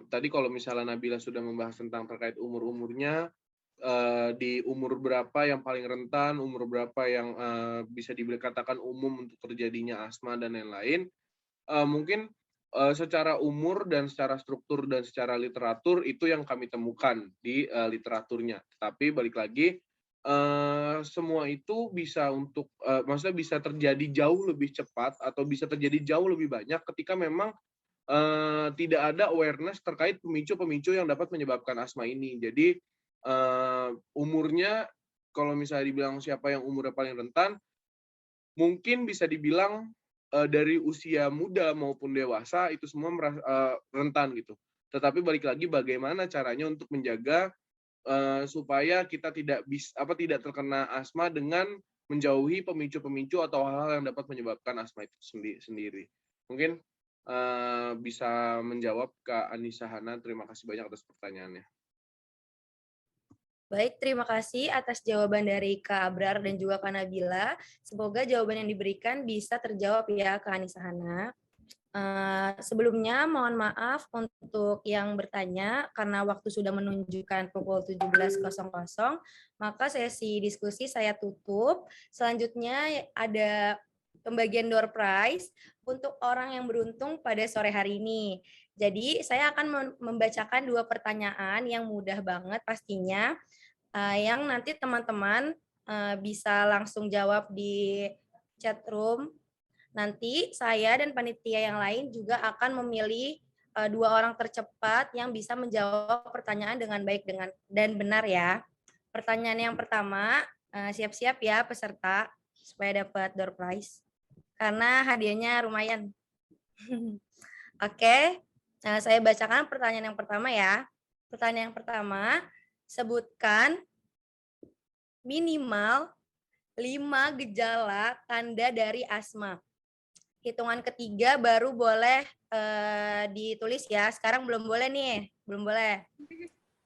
Tadi kalau misalnya Nabila sudah membahas tentang terkait umur-umurnya, di umur berapa yang paling rentan, umur berapa yang bisa dikatakan umum untuk terjadinya asma dan lain-lain. Mungkin secara umur dan secara struktur dan secara literatur itu yang kami temukan di literaturnya. Tapi balik lagi, semua itu bisa maksudnya bisa terjadi jauh lebih cepat atau bisa terjadi jauh lebih banyak ketika memang tidak ada awareness terkait pemicu-pemicu yang dapat menyebabkan asma ini. Jadi umurnya, kalau misalnya dibilang siapa yang umurnya paling rentan, mungkin bisa dibilang dari usia muda maupun dewasa itu semua rentan gitu. Tetapi balik lagi bagaimana caranya untuk menjaga supaya kita tidak terkena asma dengan menjauhi pemicu-pemicu atau hal-hal yang dapat menyebabkan asma itu sendiri. Mungkin bisa menjawab Kak Anissa Hana. Terima kasih banyak atas pertanyaannya. Baik, terima kasih atas jawaban dari Kak Abrar dan juga Kak Nabila. Semoga jawaban yang diberikan bisa terjawab ya Kak Anissa Hana. Sebelumnya mohon maaf untuk yang bertanya karena waktu sudah menunjukkan pukul 17.00, maka sesi diskusi saya tutup. Selanjutnya ada pembagian door prize untuk orang yang beruntung pada sore hari ini. Jadi saya akan membacakan 2 pertanyaan yang mudah banget pastinya, yang nanti teman-teman bisa langsung jawab di chat room. Nanti saya dan panitia yang lain juga akan memilih 2 orang tercepat yang bisa menjawab pertanyaan dengan baik dan benar ya. Pertanyaan yang pertama, siap-siap ya peserta supaya dapat door prize. Karena hadiahnya lumayan. Oke, saya bacakan pertanyaan yang pertama ya. Pertanyaan yang pertama, sebutkan minimal 5 gejala tanda dari asma. hitungan ketiga baru boleh ditulis ya. Sekarang belum boleh nih, belum boleh.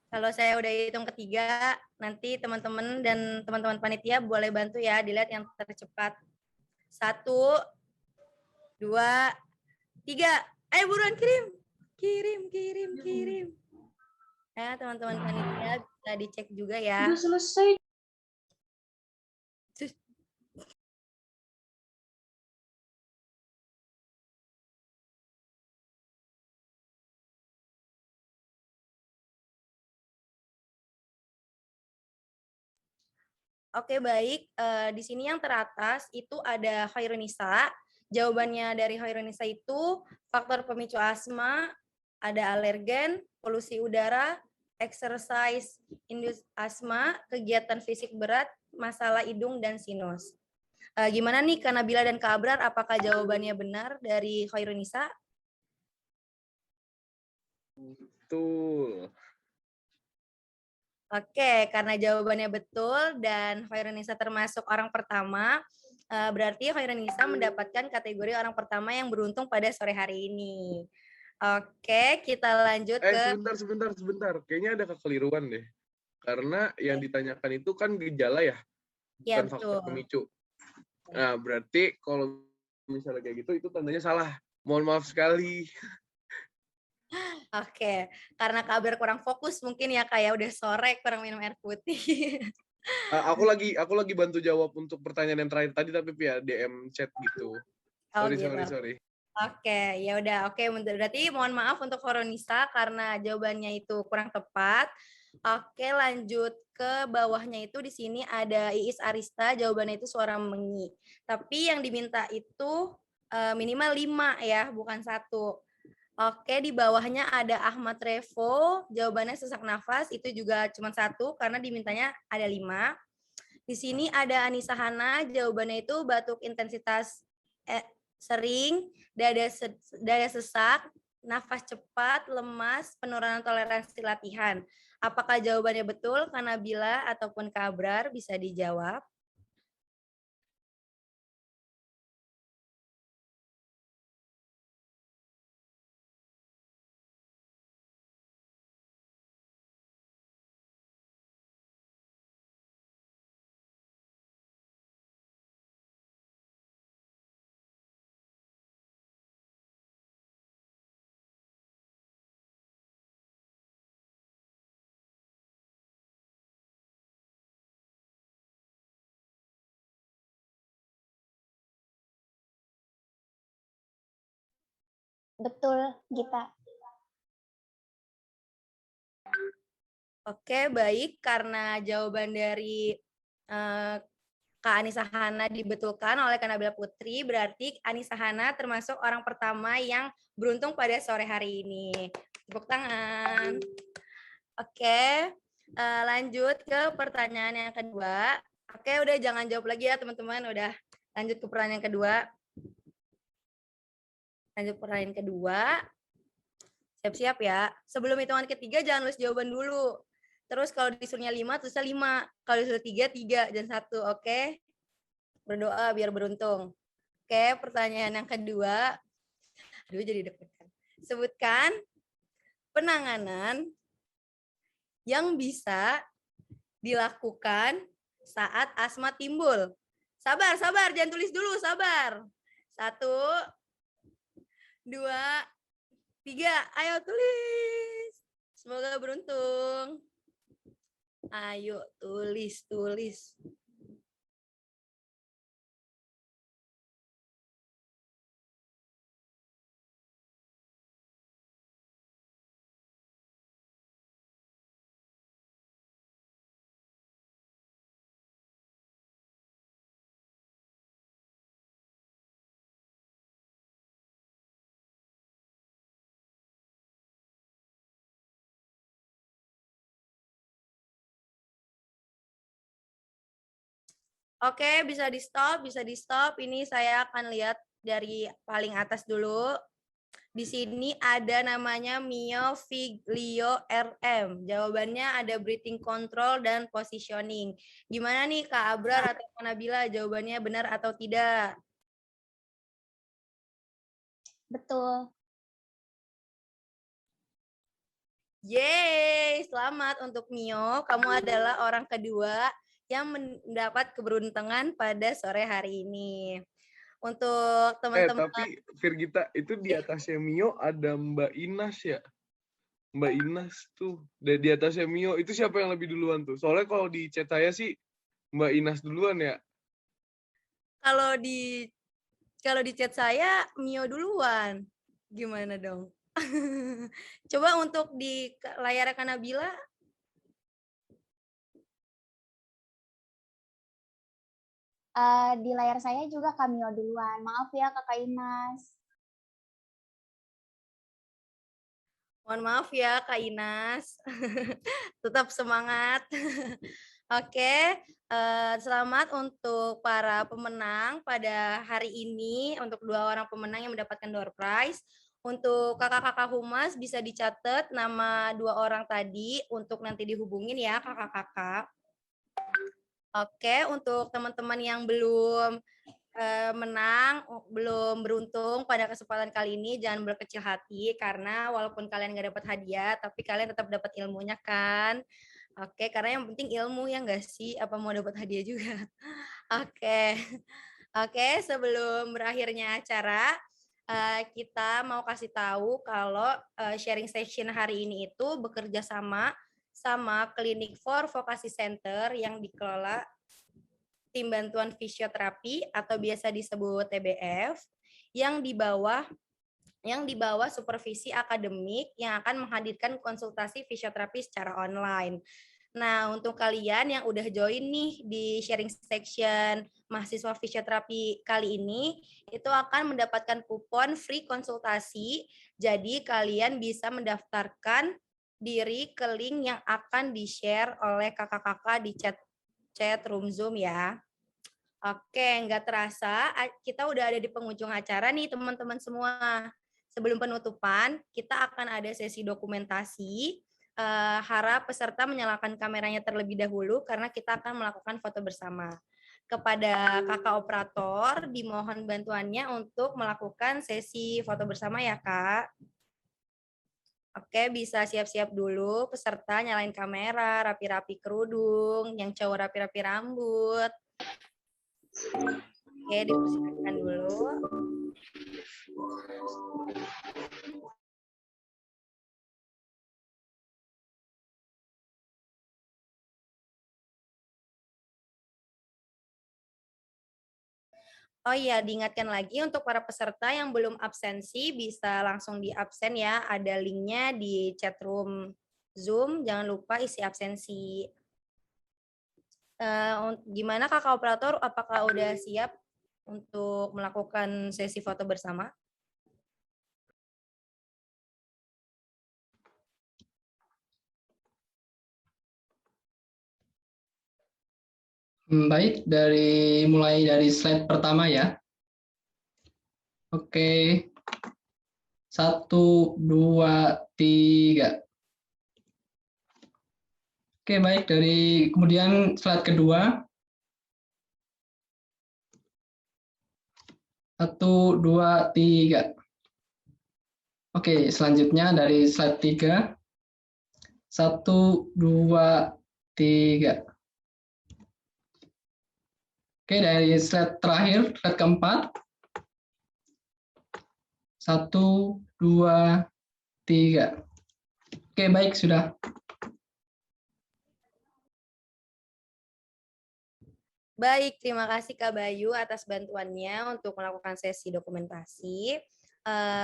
Kalau saya udah hitung ketiga, nanti teman-teman dan teman-teman panitia boleh bantu ya, dilihat yang tercepat. 1, 2, 3. Ayo buruan kirim. Kirim. Ya, teman-teman panitia bisa dicek juga ya. Udah selesai. Oke, baik. Di sini yang teratas itu ada Khairunisa. Jawabannya dari Khairunisa itu faktor pemicu asma, ada alergen, polusi udara, exercise indus asma, kegiatan fisik berat, masalah hidung dan sinus. Gimana nih Kak Nabila dan Kak Abrar, apakah jawabannya benar dari Khairunisa? Betul. Oke, karena jawabannya betul dan Khairunisa termasuk orang pertama, berarti Khairunisa mendapatkan kategori orang pertama yang beruntung pada sore hari ini. Oke, kita lanjut ke Sebentar. Kayaknya ada kekeliruan deh. Karena yang ditanyakan itu kan gejala ya, ya bukan faktor betul. pemicu. Nah, berarti kalau misalnya kayak gitu, itu tandanya salah. Mohon maaf sekali. Oke, karena Kak Abrar kurang fokus mungkin ya kayak udah sore kurang minum air putih. Aku lagi bantu jawab untuk pertanyaan yang terakhir tadi, tapi via DM chat gitu. Oh gitu. Sorry. Oke, ya udah. Oke, berarti mohon maaf untuk Koronisa karena jawabannya itu kurang tepat. Oke, lanjut ke bawahnya itu di sini ada Iis Arista, jawabannya itu suara mengi. Tapi yang diminta itu minimal 5 ya, bukan 1. Oke, di bawahnya ada Ahmad Revo, jawabannya sesak nafas, itu juga cuma 1 karena dimintanya ada 5. Di sini ada Anissa Hana, jawabannya itu batuk intensitas sering, dada sesak, nafas cepat, lemas, penurunan toleransi latihan. Apakah jawabannya betul? Karena Nabila ataupun Kak Abrar bisa dijawab. Betul, Gita. Oke, baik. Karena jawaban dari Kak Anissa Hana dibetulkan oleh Kak Nabila Putri, berarti Anissa Hana termasuk orang pertama yang beruntung pada sore hari ini. Tepuk tangan. Oke, lanjut ke pertanyaan yang kedua. Oke, udah jangan jawab lagi ya teman-teman. Udah lanjut ke pertanyaan yang kedua. Lanjut pertanyaan kedua. Siap-siap ya. Sebelum hitungan ketiga jangan nulis jawaban dulu. Terus kalau disuruhnya 5, tulisnya 5. Kalau disuruh 3, 3. Dan 1, oke? Berdoa biar beruntung. Oke, pertanyaan yang kedua. Aduh, jadi deg-degan. Sebutkan penanganan yang bisa dilakukan saat asma timbul. Sabar, jangan tulis dulu, sabar. 1, 2, 3. Ayo tulis. Semoga beruntung. Ayo tulis. Oke, bisa di stop. Ini saya akan lihat dari paling atas dulu. Di sini ada namanya Mio Figlio RM. Jawabannya ada breathing control dan positioning. Gimana nih Kak Abrar atau Kak Nabila, jawabannya benar atau tidak? Betul. Yeay, selamat untuk Mio. Kamu adalah orang kedua yang mendapat keberuntungan pada sore hari ini. Untuk teman-teman, Tapi Virgita, itu di atasnya Mio ada Mbak Inas ya? Mbak Inas tuh. Di atasnya Mio, itu siapa yang lebih duluan tuh? Soalnya kalau di chat saya sih Mbak Inas duluan ya. kalau di chat saya Mio duluan. Gimana dong? Coba untuk di layar Kanabila. Di layar saya juga Kamio duluan. Maaf ya Kakak Inas. Mohon maaf ya Kak Inas. Tetap semangat. Oke, selamat untuk para pemenang pada hari ini, untuk 2 orang pemenang yang mendapatkan door prize. Untuk kakak-kakak humas bisa dicatat nama 2 orang tadi untuk nanti dihubungin ya kakak-kakak. Oke, untuk teman-teman yang belum menang, belum beruntung pada kesempatan kali ini, jangan berkecil hati karena walaupun kalian nggak dapat hadiah, tapi kalian tetap dapat ilmunya kan. Oke, karena yang penting ilmu ya nggak sih? Apa mau dapat hadiah juga? Oke, oke. Sebelum berakhirnya acara, kita mau kasih tahu kalau sharing session hari ini itu bekerja sama Klinik for Vokasi Center yang dikelola Tim Bantuan Fisioterapi atau biasa disebut TBF yang di bawah supervisi akademik yang akan menghadirkan konsultasi fisioterapi secara online. Nah, untuk kalian yang udah join nih di sharing section mahasiswa fisioterapi kali ini, itu akan mendapatkan kupon free konsultasi. Jadi kalian bisa mendaftarkan diri ke link yang akan di-share oleh kakak-kakak di chat room Zoom ya. Oke, nggak terasa kita udah ada di penghujung acara nih teman-teman semua. Sebelum penutupan, kita akan ada sesi dokumentasi. Harap peserta menyalakan kameranya terlebih dahulu karena kita akan melakukan foto bersama. Kepada kakak operator, dimohon bantuannya untuk melakukan sesi foto bersama ya kak. Oke, bisa siap-siap dulu peserta nyalain kamera, rapi-rapi kerudung, yang cowok rapi-rapi rambut. Oke, dipersilakan dulu. Oh iya, diingatkan lagi untuk para peserta yang belum absensi bisa langsung di absen ya. Ada linknya di chat room Zoom. Jangan lupa isi absensi. Gimana kakak operator? Apakah udah siap untuk melakukan sesi foto bersama? Baik, mulai dari slide pertama ya. Oke, 1, 2, 3. Oke, baik, kemudian slide kedua. 1, 2, 3. Oke, selanjutnya dari slide 3. 1, 2, 3. Oke, dari slide terakhir, slide keempat. 1, 2, 3. Oke, baik, sudah. Baik, terima kasih Kak Bayu atas bantuannya untuk melakukan sesi dokumentasi.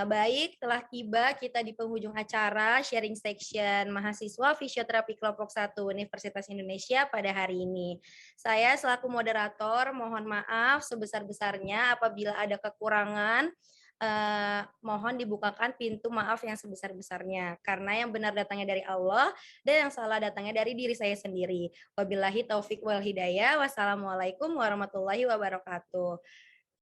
Baik, telah tiba kita di penghujung acara sharing section mahasiswa fisioterapi kelompok 1 Universitas Indonesia pada hari ini. Saya selaku moderator mohon maaf sebesar-besarnya apabila ada kekurangan. Mohon dibukakan pintu maaf yang sebesar-besarnya karena yang benar datangnya dari Allah dan yang salah datangnya dari diri saya sendiri. Wabillahi taufik wal hidayah. Wassalamualaikum warahmatullahi wabarakatuh.